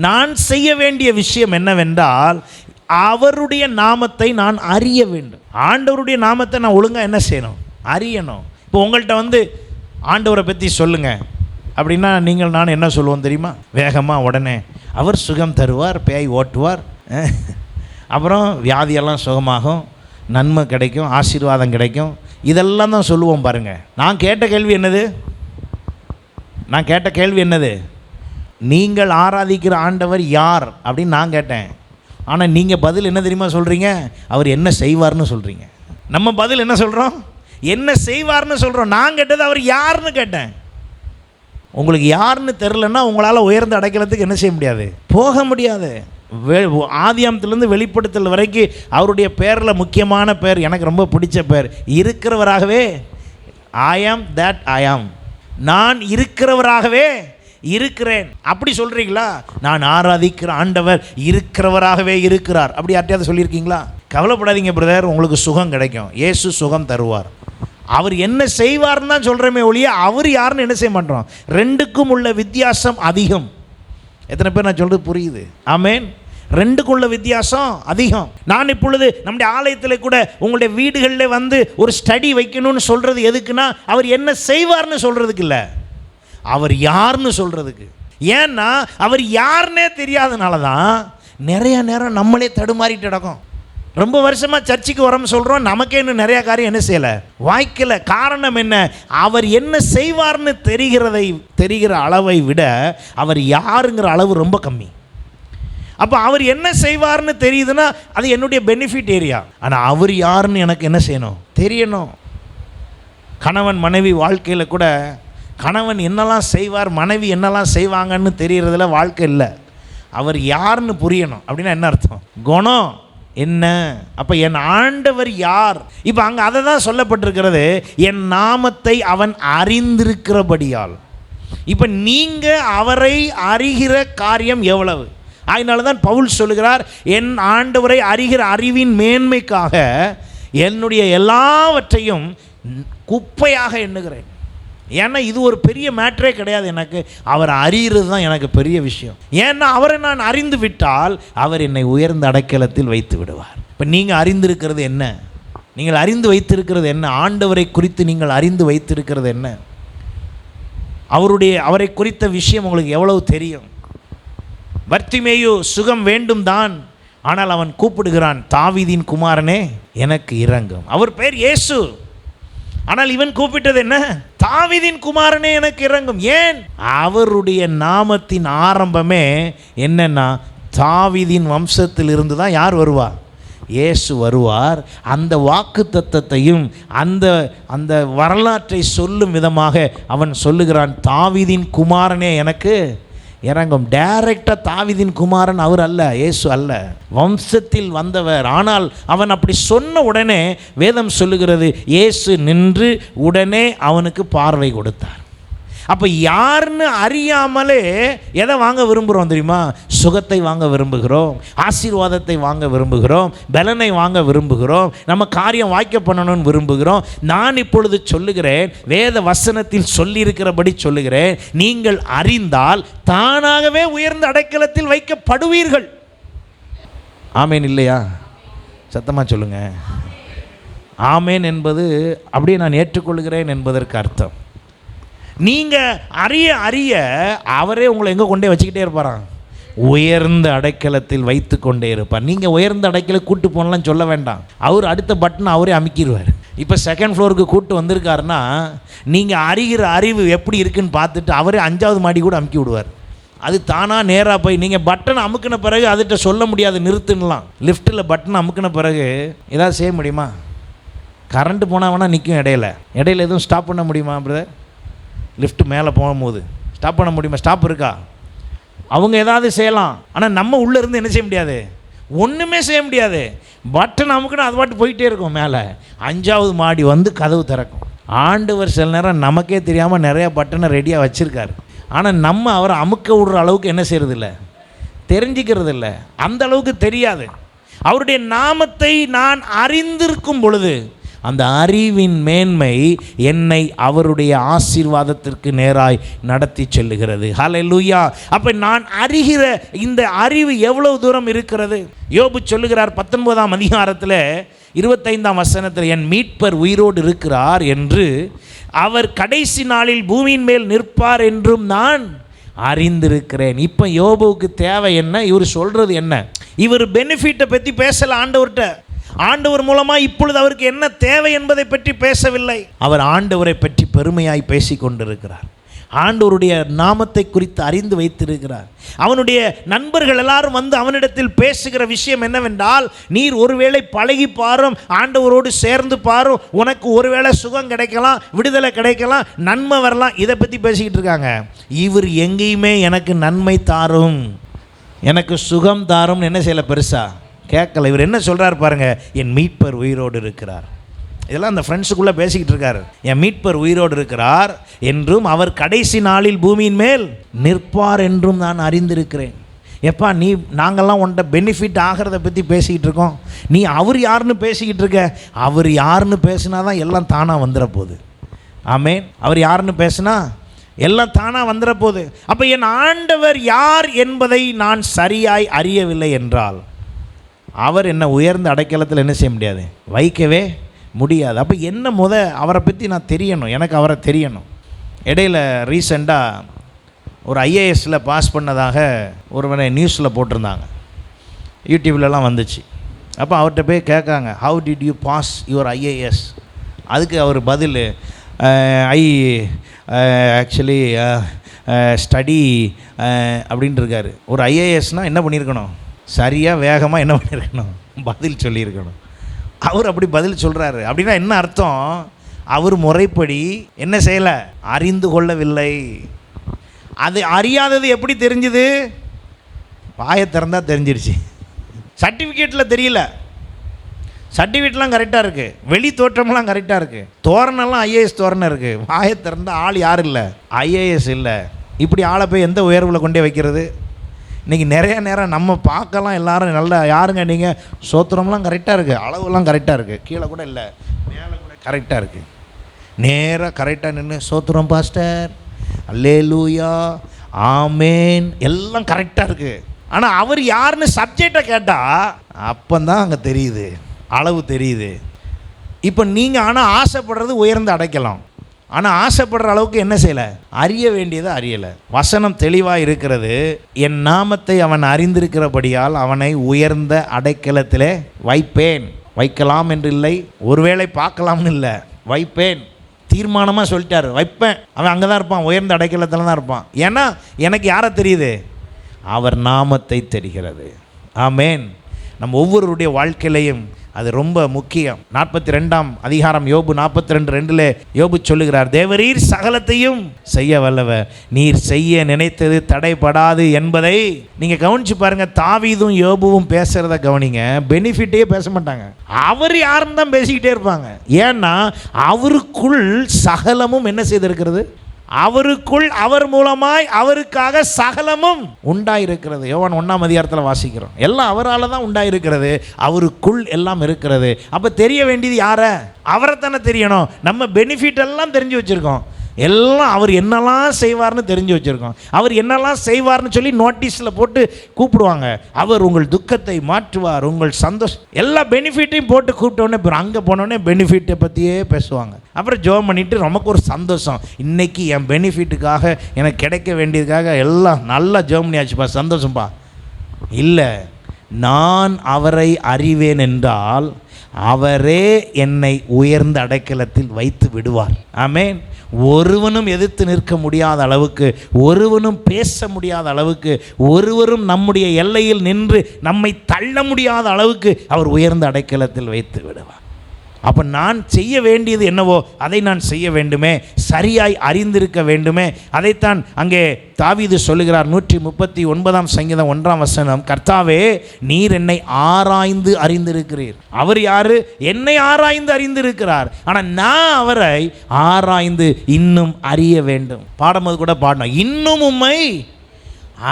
நான் செய்ய வேண்டிய விஷயம் என்னவென்றால், அவருடைய நாமத்தை நான் அறிய வேண்டும். ஆண்டவருடைய நாமத்தை நான் ஒழுங்காக என்ன செய்யணும்? அறியணும். இப்போ உங்கள்கிட்ட ஆண்டவரை பற்றி சொல்லுங்கள் அப்படின்னா நான் என்ன சொல்லுவோம் தெரியுமா? வேகமாக உடனே அவர் சுகம் தருவார், பேய் ஓட்டுவார், அப்புறம் வியாதியெல்லாம் சுகமாகும், நன்மை கிடைக்கும், ஆசீர்வாதம் கிடைக்கும், இதெல்லாம் தான் சொல்லுவோம் பாருங்கள். நான் கேட்ட கேள்வி என்னது? நீங்கள் ஆராதிக்கிற ஆண்டவர் யார் அப்படின்னு நான் கேட்டேன். ஆனால் நீங்கள் பதில் என்ன தெரியுமா சொல்கிறீங்க? அவர் என்ன செய்வார்னு சொல்கிறீங்க. நம்ம பதில் என்ன சொல்கிறோம்? என்ன செய்வார்னு சொல்கிறோம். நான் கேட்டது அவர் யாருன்னு கேட்டேன். உங்களுக்கு யாருன்னு தெரிலன்னா உங்களால் உயர்ந்த அடைக்கலத்துக்கு என்ன செய்ய முடியாது? போக முடியாது. ஆதியாமத்திலேருந்து வெளிப்படுத்தல் வரைக்கும் அவருடைய பேரில் முக்கியமான பேர், எனக்கு ரொம்ப பிடிச்ச பேர், இருக்கிறவராகவே. ஐ ஆம் தட் ஐ ஆம். நான் இருக்கிறவராகவே இருக்கிறேன். அப்படி சொல்கிறீங்களா? நான் ஆராதிக்கிற ஆண்டவர் இருக்கிறவராகவே இருக்கிறார். அப்படி யார்ட்டையாவது சொல்லியிருக்கீங்களா? கவலைப்படாதீங்க பிரதர், உங்களுக்கு சுகம் கிடைக்கும். இயேசு சுகம் தருவார். அவர் என்ன செய்வார்னு தான் சொல்கிறோமே ஒழிய அவர் யாருன்னு என்ன செய்ய மாட்டோம். ரெண்டுக்கும் உள்ள வித்தியாசம் அதிகம். எத்தனை பேர் நான் சொல்கிறது புரியுது? ஆமென். ரெண்டுக்குள்ள வித்தியாசம் அதிகம். நான் இப்பொழுது நம்முடைய ஆலயத்தில் கூட உங்களுடைய வீடுகளில் ஒரு ஸ்டடி வைக்கணும்னு சொல்கிறது எதுக்குன்னா, அவர் என்ன செய்வார்னு சொல்கிறதுக்கு இல்லை, அவர் யாருன்னு சொல்கிறதுக்கு. ஏன்னா அவர் யாருன்னே தெரியாதனால தான் நிறைய நேரம் நம்மளே தடுமாறிட்டு நடக்கும். ரொம்ப வருஷமாக சர்ச்சுக்கு வரோம்னு சொல்கிறோம், நமக்கே இன்னும் நிறையா காரியம் என்ன செய்யலை, வாய்க்கலை. காரணம் என்ன? அவர் என்ன செய்வார்னு தெரிகிற அளவை விட அவர் யாருங்கிற அளவு ரொம்ப கம்மி. அப்போ அவர் என்ன செய்வார்னு தெரியுதுன்னா அது என்னுடைய பெனிஃபிட் ஏரியா. ஆனால் அவர் யாருன்னு எனக்கு என்ன செய்யணும்? தெரியணும். கணவன் மனைவி வாழ்க்கையில் கூட கணவன் என்னெல்லாம் செய்வார், மனைவி என்னெல்லாம் செய்வாங்கன்னு தெரியறதுல வாழ்க்கை இல்லை. அவர் யாருன்னு புரியணும். அப்படின்னா என்ன அர்த்தம்? குணம் என்ன? அப்போ என் ஆண்டவர் யார்? இப்போ அங்கே அதை தான் சொல்லப்பட்டிருக்கிறது, என் நாமத்தை அவன் அறிந்திருக்கிறபடியால். இப்போ நீங்கள் அவரை அறிகிற காரியம் எவ்வளவு? அதனால தான் பவுல் சொல்லுகிறார், என் ஆண்டவரை அறிகிற அறிவின் மேன்மைக்காக என்னுடைய எல்லாவற்றையும் குப்பையாக எண்ணுகிறேன். ஏன்னா இது ஒரு பெரிய மேட்டரே கிடையாது எனக்கு. அவர் அறிகிறது தான் எனக்கு பெரிய விஷயம். ஏன்னா அவரை நான் அறிந்து விட்டால் அவர் என்னை உயர்ந்த அடைக்கலத்தில் வைத்து விடுவார். இப்போ நீங்கள் அறிந்திருக்கிறது என்ன? நீங்கள் அறிந்து வைத்திருக்கிறது என்ன? ஆண்டவரை குறித்து நீங்கள் அறிந்து வைத்திருக்கிறது என்ன? அவரை குறித்த விஷயம் உங்களுக்கு எவ்வளவு தெரியும்? பர்த்திமேயு சுகம் வேண்டும் தான், ஆனால் அவன் கூப்பிடுகிறான், தாவீதின் குமாரனே எனக்கு இரங்கும். அவர் பேர் இயேசு, ஆனால் இவன் கூப்பிட்டது என்ன? தாவீதின் குமாரனே எனக்கு இரங்கும். ஏன்? அவருடைய நாமத்தின் ஆரம்பமே என்னன்னா, தாவீதின் வம்சத்தில் இருந்து தான் யார் வருவார்? இயேசு வருவார். அந்த வாக்குத்தத்தத்தையும் அந்த வரலாற்றை சொல்லும் விதமாக அவன் சொல்லுகிறான், தாவீதின் குமாரனே எனக்கு இறங்கும். டைரக்டாக தாவீதின் குமாரன் அவர் அல்ல, இயேசு அல்ல, வம்சத்தில் வந்தவர். ஆனால் அவன் அப்படி சொன்ன உடனே வேதம் சொல்லுகிறது, இயேசு நின்று உடனே அவனுக்கு பார்வை கொடுத்தார். அப்போ யாருன்னு அறியாமலே எதை வாங்க விரும்புகிறோம் தெரியுமா? சுகத்தை வாங்க விரும்புகிறோம், ஆசீர்வாதத்தை வாங்க விரும்புகிறோம், பலனை வாங்க விரும்புகிறோம், நம்ம காரியம் வாய்க்க பண்ணணும்னு விரும்புகிறோம். நான் இப்பொழுது சொல்லுகிறேன், வேத வசனத்தில் சொல்லியிருக்கிறபடி சொல்லுகிறேன், நீங்கள் அறிந்தால் தானாகவே உயர்ந்த அடைக்கலத்தில் வைக்கப்படுவீர்கள். ஆமேன் இல்லையா? சத்தமாக சொல்லுங்க. ஆமேன் என்பது அப்படியே நான் ஏற்றுக்கொள்கிறேன் என்பதற்கு அர்த்தம். நீங்கள் அறிய அறிய அவரே உங்களை எங்கே கொண்டே வச்சுக்கிட்டே இருப்பாராம்? உயர்ந்த அடைக்கலத்தில் வைத்து கொண்டே இருப்பார். நீங்கள் உயர்ந்த அடைக்கல கூட்டு போனலாம் சொல்ல வேண்டாம், அவர் அடுத்த பட்டனை அவரே அமுக்கிடுவார். இப்போ செகண்ட் ஃப்ளோருக்கு கூட்டு வந்திருக்காருன்னா நீங்கள் அறிகிற அறிவு எப்படி இருக்குன்னு பார்த்துட்டு அவரே 5வது மாடி கூட அமுக்கி விடுவார். அது தானாக நேராக போய் நீங்கள் பட்டனை அமுக்கின பிறகு அதுகிட்ட சொல்ல முடியாது நிறுத்துன்னலாம். லிஃப்ட்டில் பட்டனை அமுக்கின பிறகு ஏதாவது செய்ய முடியுமா? கரண்ட்டு போனால் வேணால் நிற்கும், இடையில எதுவும் ஸ்டாப் பண்ண முடியுமா பிரதர்? லிஃப்ட்டு மேலே போகும்போது ஸ்டாப் பண்ண முடியுமா? ஸ்டாப் இருக்கா? அவங்க ஏதாவது செய்யலாம், ஆனால் நம்ம உள்ளே இருந்து என்ன செய்ய முடியாது? ஒன்றுமே செய்ய முடியாது. பட்டன் அமுக்குன்னா அது பாட்டு போயிட்டே இருக்கும். மேலே 5வது மாடி வந்து கதவு திறக்கும். ஆண்டவர் சில நேரம் நமக்கே தெரியாமல் நிறையா பட்டனை ரெடியாக வச்சுருக்காரு. ஆனால் நம்ம அவரை அமுக்க விடுற அளவுக்கு என்ன செய்கிறதில்ல, தெரிஞ்சிக்கிறது இல்லை, அந்த அளவுக்கு தெரியாது. அவருடைய நாமத்தை நான் அறிந்திருக்கும் பொழுது அந்த அறிவின் மேன்மை என்னை அவருடைய ஆசீர்வாதத்திற்கு நேராய் நடத்தி செல்லுகிறது. ஹல்லேலூயா. அப்போ நான் அறிகிற இந்த அறிவு எவ்வளவு தூரம் இருக்கிறது? யோபு சொல்லுகிறார் 19ஆம் அதிகாரத்தில் 25ஆம் வசனத்தில், என் மீட்பர் உயிரோடு இருக்கிறார் என்று, அவர் கடைசி நாளில் பூமியின் மேல் நிற்பார் என்றும் நான் அறிந்திருக்கிறேன். இப்போ யோபுவுக்கு தேவை என்ன? இவர் சொல்கிறது என்ன? இவர் பெனிஃபிட்டை பற்றி பேசலை ஆண்டவர்கிட்ட. ஆண்டவர் மூலமாக இப்பொழுது அவருக்கு என்ன தேவை என்பதை பற்றி பேசவில்லை. அவர் ஆண்டவரை பற்றி பெருமையாய் பேசி கொண்டிருக்கிறார். ஆண்டவருடைய நாமத்தை குறித்து அறிந்து வைத்திருக்கிறார். அவனுடைய நண்பர்கள் எல்லாரும் வந்து அவனிடத்தில் பேசுகிற விஷயம் என்னவென்றால், நீர் ஒருவேளை பழகி பாரும், ஆண்டவரோடு சேர்ந்து பாரும், உனக்கு ஒருவேளை சுகம் கிடைக்கலாம், விடுதலை கிடைக்கலாம், நன்மை வரலாம். இதை பற்றி பேசிக்கிட்டு இருக்காங்க. இவர் எங்கேயுமே எனக்கு நன்மை தாரும், எனக்கு சுகம் தாரும் என்ன செய்யலை, பெருசா கேட்கல. இவர் என்ன சொல்கிறார் பாருங்க, என் மீட்பர் உயிரோடு இருக்கிறார். இதெல்லாம் அந்த ஃப்ரெண்ட்ஸுக்குள்ளே பேசிக்கிட்டு இருக்கார். என் மீட்பர் உயிரோடு இருக்கிறார் என்றும் அவர் கடைசி நாளில் பூமியின் மேல் நிற்பார் என்றும் நான் அறிந்திருக்கிறேன். எப்பா நாங்கள்லாம் உன்ட்ட பெனிஃபிட் ஆகிறத பற்றி பேசிக்கிட்டு இருக்கோம், நீ அவர் யாருன்னு பேசிக்கிட்டு இருக்க. அவர் யாருன்னு பேசினா தான் எல்லாம் தானாக வந்துட போகுது. ஆமேன். அவர் யாருன்னு பேசினா எல்லாம் தானாக வந்துட போகுது. அப்போ என் ஆண்டவர் யார் என்பதை நான் சரியாய் அறியவில்லை என்றால் அவர் என்ன உயர்ந்த அடைக்கலத்தில் என்ன செய்ய முடியாது, வைக்கவே முடியாது. அப்போ என்ன அவரை பற்றி நான் தெரியணும், எனக்கு அவரை தெரியணும். இடையில் ரீசெண்டாக ஒரு ஐஏஎஸில் பாஸ் பண்ணதாக ஒருவனை நியூஸில் போட்டிருந்தாங்க, யூடியூப்லலாம் வந்துச்சு. அப்போ அவர்கிட்ட போய் கேட்காங்க, how did you pass your IAS? அதுக்கு அவர் பதில், ஆக்சுவலி ஸ்டடி அப்படின்ட்டு இருக்காரு. ஒரு ஐஏஎஸ்னால் என்ன பண்ணியிருக்கணும், சரியாக வேகமாக என்ன பண்ணியிருக்கணும், பதில் சொல்லியிருக்கணும். அவர் அப்படி பதில் சொல்கிறாரு. அப்படின்னா என்ன அர்த்தம்? அவர் முறைப்படி என்ன செய்யலை, அறிந்து கொள்ளவில்லை. அது அறியாதது எப்படி தெரிஞ்சுது? வாயை திறந்தால் தெரிஞ்சிருச்சு. சர்டிஃபிகேட்டில் தெரியல, சர்டிஃபிகேட்லாம் கரெக்டாக இருக்குது, வெளி தோற்றமெல்லாம் கரெக்டாக இருக்குது, தோரணெல்லாம் ஐஏஎஸ் தோரணம் இருக்குது, வாயை திறந்தால் ஆள் யார் இல்லை, ஐஏஎஸ் இல்லை. இப்படி ஆளை போய் எந்த உயர்வில் கொண்டே வைக்கிறது? இன்றைக்கி நிறைய நேரம் நம்ம பார்க்கலாம், எல்லோரும் நல்லா, யாருங்க நீங்கள், சோத்திரம்லாம் கரெக்டாக இருக்குது, அளவுலாம் கரெக்டாக இருக்குது, கீழே கூட இல்லை, மேலே கூட கரெக்டாக இருக்குது, நேராக கரெக்டாக நின்று சோத்திரம் பாஸ்டர், அல்லேலூயா, ஆமேன், எல்லாம் கரெக்டாக இருக்குது. ஆனால் அவர் யாருன்னு சப்ஜெக்டை கேட்டால் அப்போந்தான் அங்கே தெரியுது, அளவு தெரியுது. இப்போ நீங்கள் ஆனால் ஆசைப்படுறது உயர்ந்து அடைக்கலாம், ஆனால் ஆசைப்படுற அளவுக்கு என்ன செய்யலை, அறிய வேண்டியதை அறியலை. வசனம் தெளிவாக இருக்கிறது, என் நாமத்தை அவன் அறிந்திருக்கிறபடியால் அவனை உயர்ந்த அடைக்கலத்திலே வைப்பேன். வைக்கலாம் என்று இல்லை, ஒருவேளை பார்க்கலாம்னு இல்லை, வைப்பேன். தீர்மானமாக சொல்லிட்டார், வைப்பேன். அவன் அங்கே தான் இருப்பான், உயர்ந்த அடைக்கலத்தில் தான் இருப்பான். ஏன்னா எனக்கு யாரை தெரியுது, அவர் நாமத்தை தெரிகிறது. ஆமேன். நம்ம ஒவ்வொருவருடைய வாழ்க்கையிலையும் அது ரொம்ப முக்கியம். 42ஆம் அதிகாரம் யோபு 42:2 யோபு சொல்லுகிறார், தேவரீர் சகலத்தையும் செய்ய வல்லவர், நீர் செய்ய நினைத்தது தடைபடாது என்பதை நீங்கள் கவனிச்சு பாருங்கள். தாவீதும் யோபுவும் பேசுகிறத கவனிங்க. பெனிஃபிட்டே பேச மாட்டாங்க, அவர் யாருன்னு தான் பேசிக்கிட்டே இருப்பாங்க. ஏன்னா அவருக்குள் சகலமும் என்ன செய்திருக்கிறது, அவருக்குள் அவர் மூலமாய் அவருக்காக சகலமும் உண்டாயிருக்கிறது. யோவான் 1ஆம் அதிகாரத்தில் வாசிக்கிறோம். எல்லாம் அவரால் தான் உண்டாயிருக்கிறது, அவருக்குள் எல்லாம் இருக்கிறது. அப்போ தெரிய வேண்டியது யாரை? அவரை தானே தெரியணும். நம்ம பெனிஃபிட் எல்லாம் தெரிஞ்சு வச்சுருக்கோம், எல்லாம் அவர் என்னெல்லாம் செய்வார்னு தெரிஞ்சு வச்சுருக்கோம். அவர் என்னெல்லாம் செய்வார்னு சொல்லி நோட்டீஸில் போட்டு கூப்பிடுவாங்க. அவர் உங்கள் துக்கத்தை மாற்றுவார், உங்கள் சந்தோஷம், எல்லா பெனிஃபிட்டையும் போட்டு கூப்பிட்டோன்னே அங்கே போனோடனே பெனிஃபிட்டை பற்றியே பேசுவாங்க. அப்புறம் ஜெபம் பண்ணிவிட்டு நமக்கு ஒரு சந்தோஷம், இன்றைக்கி என் பெனிஃபிட்டுக்காக எனக்கு கிடைக்க வேண்டியதுக்காக எல்லாம் நல்லா ஜெபம் பண்ணியாச்சுப்பா, சந்தோஷம்ப்பா. இல்லை, நான் அவரை அறிவேன் என்றால் அவரே என்னை உயர்ந்த அடைக்கலத்தில் வைத்து விடுவார். ஆமென். ஒருவனும் எதிர்த்து நிற்க முடியாத அளவுக்கு, ஒருவனும் பேச முடியாத அளவுக்கு, ஒருவரும் நம்முடைய எல்லையில் நின்று நம்மை தள்ள முடியாத அளவுக்கு அவர் உயர்ந்த அடைக்கலத்தில் வைத்து விடுவார். அப்போ நான் செய்ய வேண்டியது என்னவோ அதை நான் செய்ய வேண்டுமே, சரியாய் அறிந்திருக்க வேண்டுமே. அதைத்தான் அங்கே தாவீது சொல்லுகிறார். 139ஆம் சங்கீதம் 1ஆம் வசனம், கர்த்தாவே நீர் என்னை ஆராய்ந்து அறிந்திருக்கிறீர். அவர் யாரு? என்னை ஆராய்ந்து அறிந்திருக்கிறார். ஆனால் நான் அவரை ஆராய்ந்து இன்னும் அறிய வேண்டும். பாடும்போது கூட பாடணும், இன்னும் உம்மை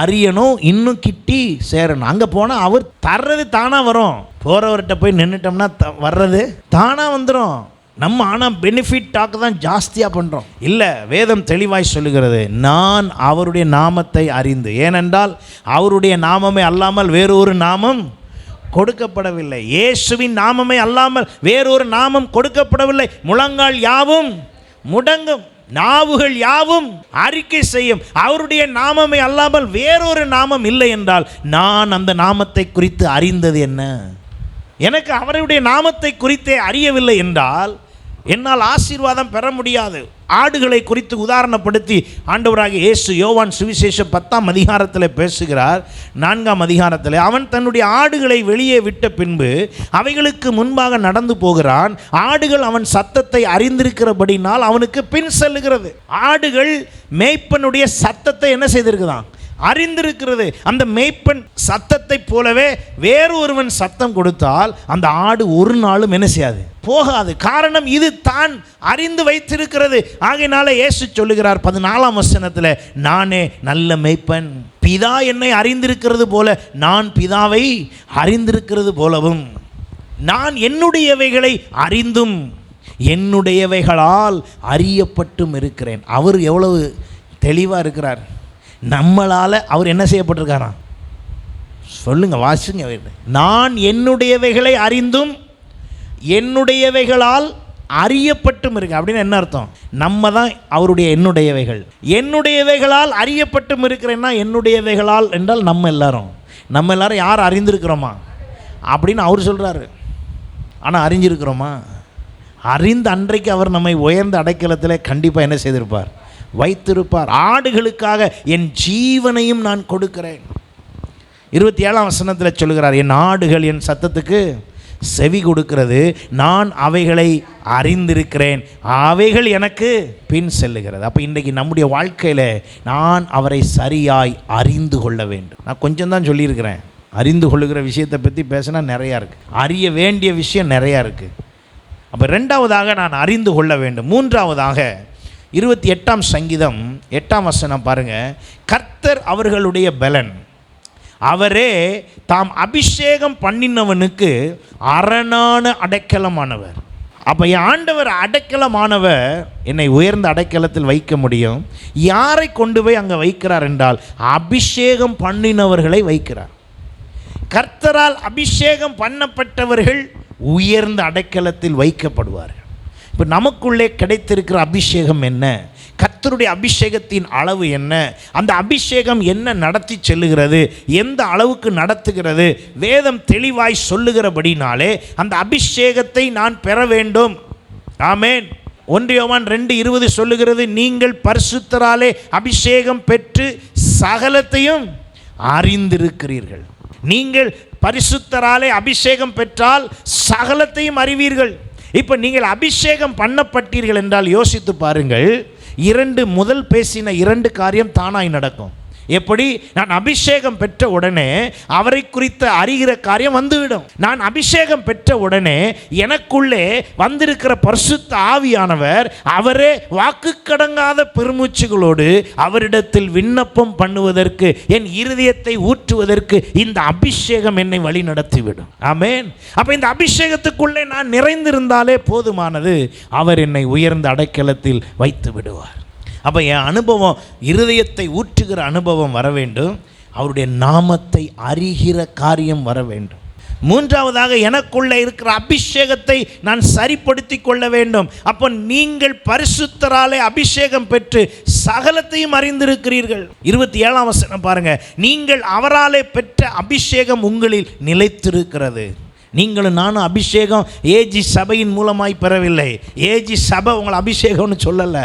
அறியணும், இன்னும் கிட்டி சேரணும். அங்கே போனால் அவர் தர்றது தானாக வரும். போகிறவர்கிட்ட போய் நின்றுட்டோம்னா வர்றது தானாக வந்துடும். நம்ம ஆனால் பெனிஃபிட் டாக்கு தான் ஜாஸ்தியாக பண்ணுறோம். இல்லை, வேதம் தெளிவாய் சொல்லுகிறது, நான் அவருடைய நாமத்தை அறிந்து, ஏனென்றால் அவருடைய நாமமே அல்லாமல் வேறொரு நாமம் கொடுக்கப்படவில்லை. இயேசுவின் நாமமே அல்லாமல் வேறொரு நாமம் கொடுக்கப்படவில்லை. முழங்கால் யாவும் முடங்கும், நாவுகள் யாவும் அறிக்கை செய்யும், அவருடைய நாமமே அல்லாமல் வேறொரு நாமம் இல்லை என்றால் நான் அந்த நாமத்தை குறித்து அறிந்தது என்ன? எனக்கு அவருடைய நாமத்தை குறித்தே அறியவில்லை என்றால் என்னால் ஆசீர்வாதம் பெற முடியாது. ஆடுகளை குறித்து உதாரணப்படுத்தி ஆண்டவராகிய இயேசு யோவான் சுவிசேஷம் 10ஆம் அதிகாரத்தில் பேசுகிறார். 4ஆம் அதிகாரத்தில் அவன் தன்னுடைய ஆடுகளை வெளியே விட்ட பின்பு அவைகளுக்கு முன்பாக நடந்து போகிறான். ஆடுகள் அவன் சத்தத்தை அறிந்திருக்கிறபடினால் அவனுக்கு பின் செல்லுகிறது. ஆடுகள் மேய்ப்பனுடைய சத்தத்தை என்ன செய்திருக்குதான்? அறிந்திருக்கிறது. அந்த மேய்ப்பன் சத்தத்தை போலவே வேறு ஒருவன் சத்தம் கொடுத்தால் அந்த ஆடு ஒரு நாளும் என்ன செய்யாது? போகாது. காரணம், இது தான் அறிந்து வைத்திருக்கிறது. ஆகையினால இயேசு சொல்லுகிறார் 14ஆம் வசனத்தில், நானே நல்ல மேய்ப்பன், பிதா என்னை அறிந்திருக்கிறது போல நான் பிதாவை அறிந்திருக்கிறது போலவும் நான் என்னுடையவைகளை அறிந்தும் என்னுடையவைகளால் அறியப்பட்டும் இருக்கிறேன். அவர் எவ்வளவு தெளிவாக இருக்கிறார். நம்மளால் அவர் என்ன செய்யப்பட்டிருக்காராம்? சொல்லுங்க, வாசிங்க. நான் என்னுடையவைகளை அறிந்தும் என்னுடையவைகளால் அறியப்பட்டும் இருக்கு. அப்படின்னு என்ன அர்த்தம்? நம்ம தான் அவருடைய என்னுடையவைகள். என்னுடையவைகளால் அறியப்பட்டும் இருக்கிறேன்னா, என்னுடையவைகளால் என்றால் நம்ம எல்லாரும் யார் அறிந்திருக்கிறோமா அப்படின்னு அவர் சொல்கிறாரு. ஆனால் அறிஞ்சிருக்கிறோமா? அறிந்த அன்றைக்கு அவர் நம்மை உயர்ந்த அடைக்கலத்தில் கண்டிப்பாக என்ன செய்திருப்பார்? வைத்திருப்பார். ஆடுகளுக்காக என் ஜீவனையும் நான் கொடுக்கிறேன். 27ஆம் வசனத்தில் சொல்லுகிறார், என் ஆடுகள் என் சத்தத்துக்கு செவி கொடுக்கிறது, நான் அவைகளை அறிந்திருக்கிறேன், அவைகள் எனக்கு பின் செல்லுகிறது. அப்போ இன்றைக்கி நம்முடைய வாழ்க்கையில் நான் அவரை சரியாய் அறிந்து கொள்ள வேண்டும். நான் கொஞ்சம் தான் சொல்லியிருக்கிறேன். அறிந்து கொள்ளுகிற விஷயத்தை பற்றி பேசினா நிறையா இருக்குது, அறிய வேண்டிய விஷயம் நிறையா இருக்குது. அப்போ ரெண்டாவதாக நான் அறிந்து கொள்ள வேண்டும். மூன்றாவதாக 28ஆம் சங்கீதம் 8ஆம் வசனம் பாருங்கள், கர்த்தர் அவர்களுடைய பலன், அவரே தாம் அபிஷேகம் பண்ணினவனுக்கு அரணான அடைக்கலமானவர். அப்போ என் ஆண்டவர் அடைக்கலமானவர் என்னை உயர்ந்த அடைக்கலத்தில் வைக்க முடியும். யாரை கொண்டு போய் அங்கே வைக்கிறார் என்றால் அபிஷேகம் பண்ணினவர்களை வைக்கிறார். கர்த்தரால் அபிஷேகம் பண்ணப்பட்டவர்கள் உயர்ந்த அடைக்கலத்தில் வைக்கப்படுவார்கள். இப்போ நமக்குள்ளே கிடைத்திருக்கிற அபிஷேகம் என்ன? கர்த்தருடைய அபிஷேகத்தின் அளவு என்ன? அந்த அபிஷேகம் என்ன நடத்தி செல்லுகிறது? எந்த அளவுக்கு நடத்துகிறது? வேதம் தெளிவாய் சொல்லுகிறபடினாலே அந்த அபிஷேகத்தை நான் பெற வேண்டும். ஆமென். 1 யோவான் 2:20 சொல்லுகிறது, நீங்கள் பரிசுத்தராலே அபிஷேகம் பெற்று சகலத்தையும் அறிந்திருக்கிறீர்கள். நீங்கள் பரிசுத்தராலே அபிஷேகம் பெற்றால் சகலத்தையும் அறிவீர்கள். இப்போ நீங்கள் அபிஷேகம் பண்ணப்பட்டீர்கள் என்றால் யோசித்து பாருங்கள், முதல் பேசின 2 காரியம் தானாய் நடக்கும். எப்படி? நான் அபிஷேகம் பெற்ற உடனே அவரை குறித்த அறிகிற காரியம் வந்துவிடும். நான் அபிஷேகம் பெற்ற உடனே எனக்குள்ளே வந்திருக்கிற பரிசுத்த ஆவியானவர் அவரே வாக்கு கடங்காத பெருமூச்சுகளோடு அவரிடத்தில் விண்ணப்பம் பண்ணுவதற்கு, என் இருதயத்தை ஊற்றுவதற்கு இந்த அபிஷேகம் என்னை வழி நடத்திவிடும். ஆமென். அப்ப இந்த அபிஷேகத்துக்குள்ளே நான் நிறைந்திருந்தாலே போதுமானது. அவர் என்னை உயர்ந்த அடைக்கலத்தில் வைத்து விடுவார். அப்போ என் அனுபவம், இருதயத்தை ஊற்றுகிற அனுபவம் வர வேண்டும். அவருடைய நாமத்தை அறிகிற காரியம் வர வேண்டும். மூன்றாவதாக, எனக்குள்ளே இருக்கிற அபிஷேகத்தை நான் சரிப்படுத்தி கொள்ள வேண்டும். அப்போ நீங்கள் பரிசுத்தராலே அபிஷேகம் பெற்று சகலத்தையும் அறிந்திருக்கிறீர்கள். 27ஆம் வசனம் பாருங்க. நீங்கள் அவராலே பெற்ற அபிஷேகம் உங்களில் நிலைத்திருக்கிறது. நீங்களும் நானும் அபிஷேகம் ஏஜி சபையின் மூலமாய் பெறவில்லை. ஏஜி சபை உங்களை அபிஷேகம்னு சொல்லலை,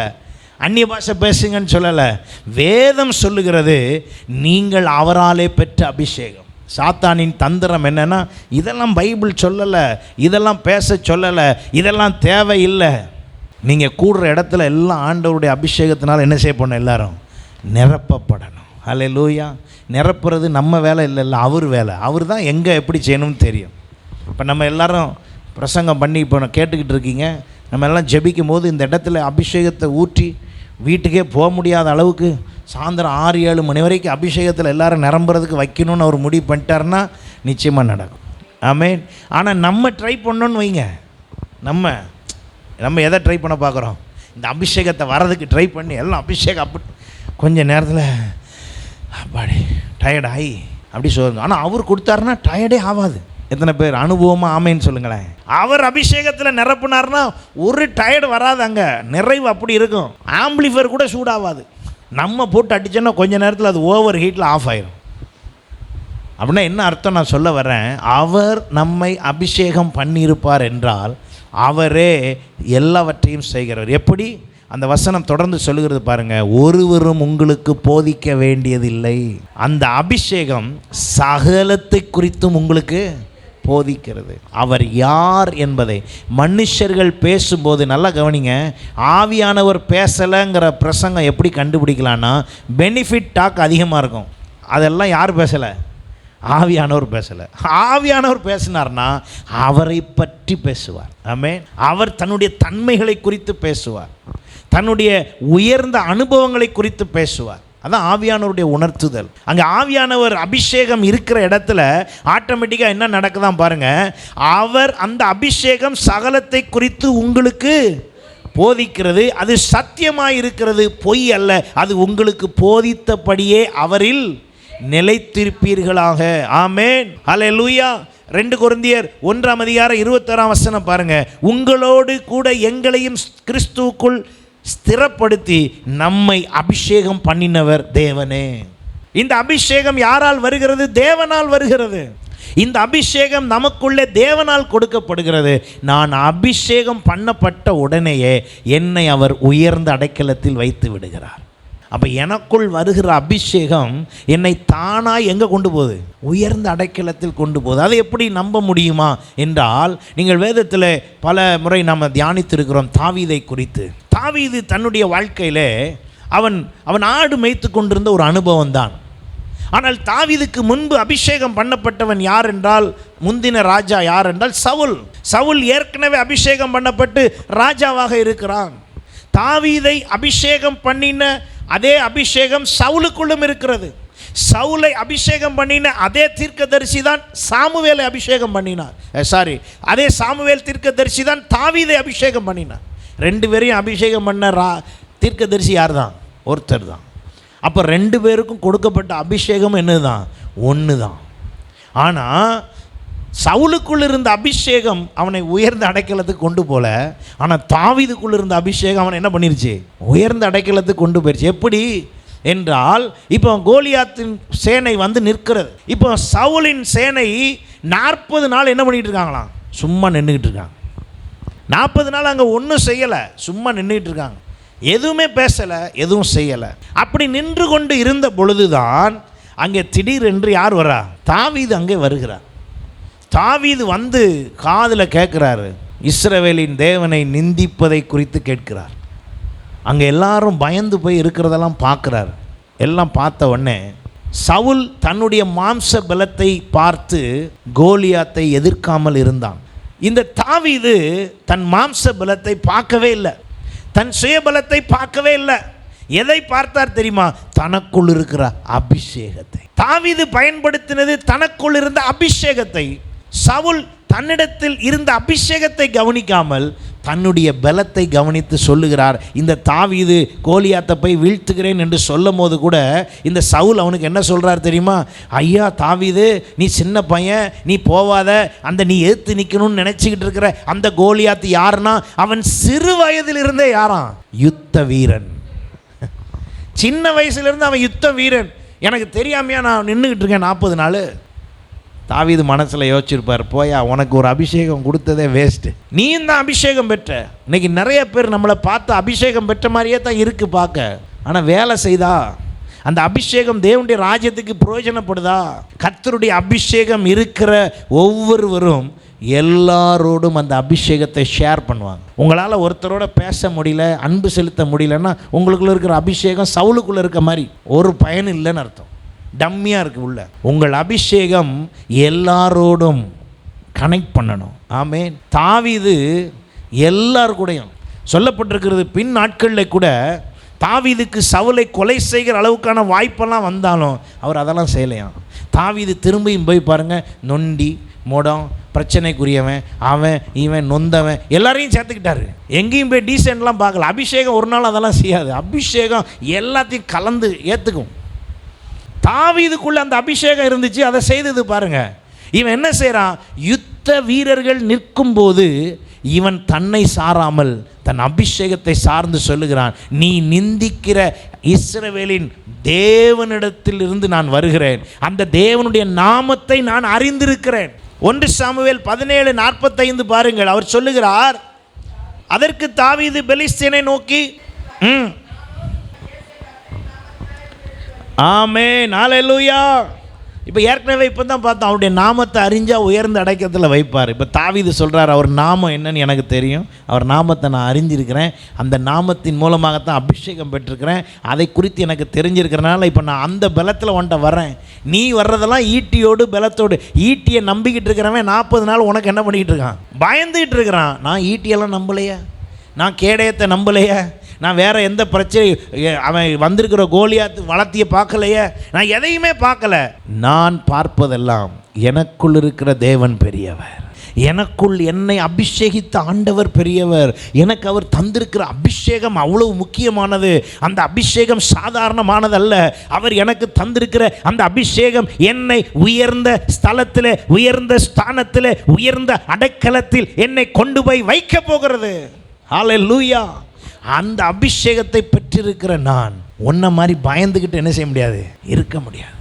அந்நிய பாஷை பேசுங்கன்னு சொல்லலை. வேதம் சொல்லுகிறது நீங்கள் அவராலே பெற்ற அபிஷேகம். சாத்தானின் தந்திரம் என்னன்னா, இதெல்லாம் பைபிள் சொல்லலை, இதெல்லாம் பேச சொல்லலை, இதெல்லாம் தேவையில்லை. நீங்கள் கூடுற இடத்துல எல்லாம் ஆண்டவருடைய அபிஷேகத்தினால் என்ன செய்ய போகணும்? எல்லாரும் நிரப்பப்படணும். ஹல்லேலூயா. நிரப்புறது நம்ம வேலை இல்லை, அவர் வேலை. அவர் தான் எங்கே எப்படி செய்யணும்னு தெரியும். இப்போ நம்ம எல்லாரும் பிரசங்கம் பண்ணி இப்போ கேட்டுக்கிட்டு இருக்கீங்க. நம்ம எல்லாம் ஜெபிக்கும் போது இந்த இடத்துல அபிஷேகத்தை ஊற்றி வீட்டுக்கே போக முடியாத அளவுக்கு சாயந்தரம் 6-7 மணி வரைக்கும் அபிஷேகத்தில் எல்லாரும் நிரம்புறதுக்கு வைக்கணும்னு அவர் முடிவு பண்ணிட்டாருன்னா நிச்சயமாக நடக்கும். ஆமென். ஆனால் நம்ம ட்ரை பண்ணோன்னு வைங்க, நம்ம எதை ட்ரை பண்ண பார்க்குறோம்? இந்த அபிஷேகத்தை வரதுக்கு ட்ரை பண்ணி எல்லாம் அபிஷேகம் அப்படி கொஞ்சம் நேரத்தில் அப்பாடி டயர்ட் ஆகி அப்படி சொல்லுங்க. ஆனால் அவர் கொடுத்தாருன்னா டயர்டே ஆகாது. எத்தனை பேர் அனுபவமாக ஆமைன்னு சொல்லுங்களேன். அவர் அபிஷேகத்தில் நிரப்புனார்னா ஒரு டயர்டு வராது, அங்கே நிறைவு அப்படி இருக்கும். ஆம்பிளிஃபர் கூட சூடாகாது. நம்ம போட்டு அடித்தோன்னா கொஞ்சம் நேரத்தில் அது ஓவர் ஹீட்டில் ஆஃப் ஆயிரும். அப்படின்னா என்ன அர்த்தம் நான் சொல்ல வர்றேன்? அவர் நம்மை அபிஷேகம் பண்ணியிருப்பார் என்றால் அவரே எல்லாவற்றையும் செய்கிறவர். எப்படி? அந்த வசனம் தொடர்ந்து சொல்லுகிறது பாருங்க. ஒருவரும் உங்களுக்கு போதிக்க வேண்டியதில்லை. அந்த அபிஷேகம் சகலத்தை குறித்தும் உங்களுக்கு போதிக்கிறது. அவர் யார் என்பதை மனுஷர்கள் பேசும்போது நல்லா கவனிங்க. ஆவியானவர் பேசலைங்கிற பிரசங்கம் எப்படி கண்டுபிடிக்கலான்னா, பெனிஃபிட் டாக் அதிகமாக இருக்கும். அதெல்லாம் யார் பேசலை? ஆவியானவர் பேசலை. ஆவியானவர் பேசினார்னா அவரை பற்றி பேசுவார். ஆமென். அவர் தன்னுடைய தன்மைகளை குறித்து பேசுவார், தன்னுடைய உயர்ந்த அனுபவங்களை குறித்து பேசுவார். அதான் ஆவியானவருடைய உணர்த்துதல். அங்கே ஆவியானவர் அபிஷேகம் இருக்கிற இடத்துல ஆட்டோமேட்டிக்காக என்ன நடக்குதான் பாருங்க. அவர் அந்த அபிஷேகம் சகலத்தை குறித்து உங்களுக்கு போதிக்கிறது. அது சத்தியமாக இருக்கிறது, பொய் அல்ல. அது உங்களுக்கு போதித்தபடியே அவரில் நிலைத்திருப்பீர்களாக. ஆமென். ஹல்லேலூயா. 2 கொரிந்தியர் 1ஆம் அதிகாரம் 26ஆம் வசனம் பாருங்க. உங்களோடு கூட எங்களையும் கிறிஸ்துவுக்குள் ஸ்திரப்படுத்தி நம்மை அபிஷேகம் பண்ணினவர் தேவனே. இந்த அபிஷேகம் யாரால் வருகிறது? தேவனால் வருகிறது. இந்த அபிஷேகம் நமக்குள்ளே தேவனால் கொடுக்கப்படுகிறது. நான் அபிஷேகம் பண்ணப்பட்ட உடனேயே என்னை அவர் உயர்ந்த அடைக்கலத்தில் வைத்து விடுகிறார். அப்போ எனக்குள் வருகிற அபிஷேகம் என்னை தானாக எங்கே கொண்டு போகுது? உயர்ந்த அடைக்கலத்தில் கொண்டு போகுது. அதை எப்படி நம்ப முடியுமா என்றால், நீங்கள் வேதத்தில் பல முறை நாம் தியானித்திருக்கிறோம் தாவீதை குறித்து. தாவீது தன்னுடைய வாழ்க்கையில் அவன் ஆடு மேய்த்து கொண்டிருந்த ஒரு அனுபவம் தான். ஆனால் தாவீதுக்கு முன்பு அபிஷேகம் பண்ணப்பட்டவன் யார் என்றால், முந்தின ராஜா யார் என்றால் சவுல். சவுல் ஏற்கனவே அபிஷேகம் பண்ணப்பட்டு ராஜாவாக இருக்கிறான். தாவீதை அபிஷேகம் பண்ணின அதே அபிஷேகம் சவுலுக்குள்ளும் இருக்கிறது. சவுலை அபிஷேகம் பண்ணின அதே தீர்க்கதரிசி தான் சாமுவேலை அபிஷேகம் பண்ணினார். அதே சாமுவேல் தீர்க்கதரிசி தான் தாவீதை அபிஷேகம் பண்ணினார். 2 பேரையும் அபிஷேகம் பண்ண தீர்க்கதரிசி யார் தான்? ஒருத்தர் தான். அப்போ 2 பேருக்கும் கொடுக்கப்பட்ட அபிஷேகம் என்னது தான்? ஒன்று தான். ஆனால் சவுலுக்குள் இருந்த அபிஷேகம் அவனை உயர்ந்த அடைக்கலத்துக்கு கொண்டு போல. ஆனால் தாவீதுக்குள் இருந்த அபிஷேகம் அவனை என்ன பண்ணிருச்சு? உயர்ந்த அடைக்கலத்துக்கு கொண்டு போயிடுச்சு. எப்படி என்றால், இப்போ கோலியாத்தின் சேனை வந்து நிற்கிறது. இப்போ சவுலின் சேனை 40 நாள் என்ன பண்ணிகிட்டு இருக்காங்களாம்? சும்மா நின்றுக்கிட்டு இருக்காங்க. 40 நாள் அங்கே ஒன்றும் செய்யலை, சும்மா நின்றுக்கிட்டு இருக்காங்க. எதுவுமே பேசலை, எதுவும் செய்யலை. அப்படி நின்று கொண்டு இருந்த பொழுதுதான் அங்கே திடீரென்று யார் வரா? தாவீது அங்கே வருகிறார். தாவீது வந்து காதில் கேட்குறாரு, இஸ்ரவேலின் தேவனை நிந்திப்பதை குறித்து கேட்கிறார். அங்கே எல்லாரும் பயந்து போய் இருக்கிறதெல்லாம் பார்க்குறாரு. எல்லாம் பார்த்த உடனே சவுல் தன்னுடைய மாம்ச பலத்தை பார்த்து கோலியாத்தை எதிர்க்காமல் இருந்தான். இந்த தாவீது தன் மாம்ச பலத்தை பார்க்கவே இல்லை, தன் சுயபலத்தை பார்க்கவே இல்லை. எதை பார்த்தார் தெரியுமா? தனக்குள் இருக்கிற அபிஷேகத்தை. தாவீது பயன்படுத்தினது தனக்குள் இருந்த அபிஷேகத்தை. சவுல் தன்னிடத்தில் இருந்த அபிஷேகத்தை கவனிக்காமல் தன்னுடைய பலத்தை கவனித்து சொல்லுகிறார். இந்த தாவீது கோலியாத்தை போய் வீழ்த்துகிறேன் என்று சொல்லும் போது கூட இந்த சவுல் அவனுக்கு என்ன சொல்கிறார் தெரியுமா? ஐயா தாவீது, நீ சின்ன பையன், நீ போவாத, அந்த நீ எதிர்த்து நிற்கணும்னு நினச்சிக்கிட்டு இருக்கிற அந்த கோலியாத்து யாருன்னா அவன் சிறு வயதிலிருந்தே யாராம்? யுத்த வீரன். சின்ன வயசுலேருந்து அவன் யுத்த வீரன். எனக்கு தெரியாமையா நான் நின்றுக்கிட்டு இருக்கேன் 40 நாள். தாவீது மனசில் யோசிச்சிருப்பார், போயா உனக்கு ஒரு அபிஷேகம் கொடுத்ததே வேஸ்ட்டு, நீயும் தான் அபிஷேகம் பெற்ற. இன்னைக்கு நிறைய பேர் நம்மளை பார்த்து அபிஷேகம் பெற்ற மாதிரியே தான் இருக்குது பார்க்க. ஆனால் வேலை செய்தா அந்த அபிஷேகம் தேவனுடைய ராஜ்யத்துக்கு பிரயோஜனப்படுதா? கர்த்தருடைய அபிஷேகம் இருக்கிற ஒவ்வொருவரும் எல்லாரோடும் அந்த அபிஷேகத்தை ஷேர் பண்ணுவாங்க. உங்களால் ஒருத்தரோட பேச முடியல, அன்பு செலுத்த முடியலன்னா உங்களுக்குள்ள இருக்கிற அபிஷேகம் சவுலுக்குள்ளே இருக்க மாதிரி ஒரு பயன் இல்லைன்னு அர்த்தம். டம்மியாக இருக்குது உள்ள. உங்கள் அபிஷேகம் எல்லாரோடும் கனெக்ட் பண்ணணும். ஆமென். தாவீது எல்லார் கூடயும் சொல்லப்பட்டிருக்கிறது. பின் நாட்களில் கூட தாவீதுக்கு சவுலை கொலை செய்கிற அளவுக்கான வாய்ப்பெல்லாம் வந்தாலும் அவர் அதெல்லாம் செய்யலையாம். தாவீது திரும்பியும் போய் பாருங்கள், நொண்டி மோடம் பிரச்சனைக்குரியவன் அவன் இவன் நொந்தவன் எல்லாரையும் சேர்த்துக்கிட்டாரு. எங்கேயும் போய் டீசென்ட்லாம் பார்க்கல. அபிஷேகம் ஒரு நாள் அதெல்லாம் செய்யாது. அபிஷேகம் எல்லாத்தையும் கலந்து ஏற்றுக்கும். தாவீதுக்குள்ள அந்த அபிஷேகம் இருந்துச்சு, அதை செய்தது பாருங்க. இவன் என்ன செய்கிறான்? யுத்த வீரர்கள் நிற்கும் போது இவன் தன்னை சாராமல் தன் அபிஷேகத்தை சார்ந்து சொல்லுகிறான், நீ நிந்திக்கிற இஸ்ரவேலின் தேவனிடத்தில் இருந்து நான் வருகிறேன், அந்த தேவனுடைய நாமத்தை நான் அறிந்திருக்கிறேன். 1 சாமுவேல் 17:45 பாருங்கள். அவர் சொல்லுகிறார், அதற்கு தாவீது பெலிஸ்தியனை நோக்கி ஆமென் ஹல்லேலூயா. இப்போ ஏற்கனவே இப்போ தான் பார்த்தோம், அவருடைய நாமத்தை அறிஞ்சால் உயர்ந்த அடக்கத்தில் வைப்பார். இப்போ தாவீது சொல்கிறார், அவர் நாமம் என்னன்னு எனக்கு தெரியும், அவர் நாமத்தை நான் அறிஞ்சிருக்கிறேன், அந்த நாமத்தின் மூலமாகத்தான் அபிஷேகம் பெற்றிருக்கிறேன், அதை குறித்து எனக்கு தெரிஞ்சிருக்கிறனால இப்போ நான் அந்த பலத்தில் உன்ட்ட வர்றேன். நீ வர்றதெல்லாம் ஈட்டியோடு பலத்தோடு. ஈட்டியை நம்பிக்கிட்டு இருக்கிறவன் 40 நாள் உனக்கு என்ன பண்ணிக்கிட்டு இருக்கான்? பயந்துக்கிட்டு இருக்கிறான். நான் ஈட்டியெல்லாம் நம்பலையா, நான் கேடயத்தை நம்பலையா, நான் வேறு எந்த பிரச்சனை, அவன் வந்திருக்கிற கோலியாத்து வளர்த்தியை பார்க்கலையே, நான் எதையுமே பார்க்கல. நான் பார்ப்பதெல்லாம் எனக்குள் இருக்கிற தேவன் பெரியவர், எனக்குள் என்னை அபிஷேகித்த ஆண்டவர் பெரியவர். எனக்கு அவர் தந்திருக்கிற அபிஷேகம் அவ்வளவு முக்கியமானது. அந்த அபிஷேகம் சாதாரணமானதல்ல. அவர் எனக்கு தந்திருக்கிற அந்த அபிஷேகம் என்னை உயர்ந்த ஸ்தலத்தில், உயர்ந்த ஸ்தானத்தில், உயர்ந்த அடைக்கலத்தில் என்னை கொண்டு போய் வைக்க போகிறது. ஹல்லேலூயா. அந்த அபிஷேகத்தை பெற்றிருக்கிற நான் உன்ன மாதிரி பயந்துக்கிட்டு என்ன செய்ய முடியாது, இருக்க முடியாது.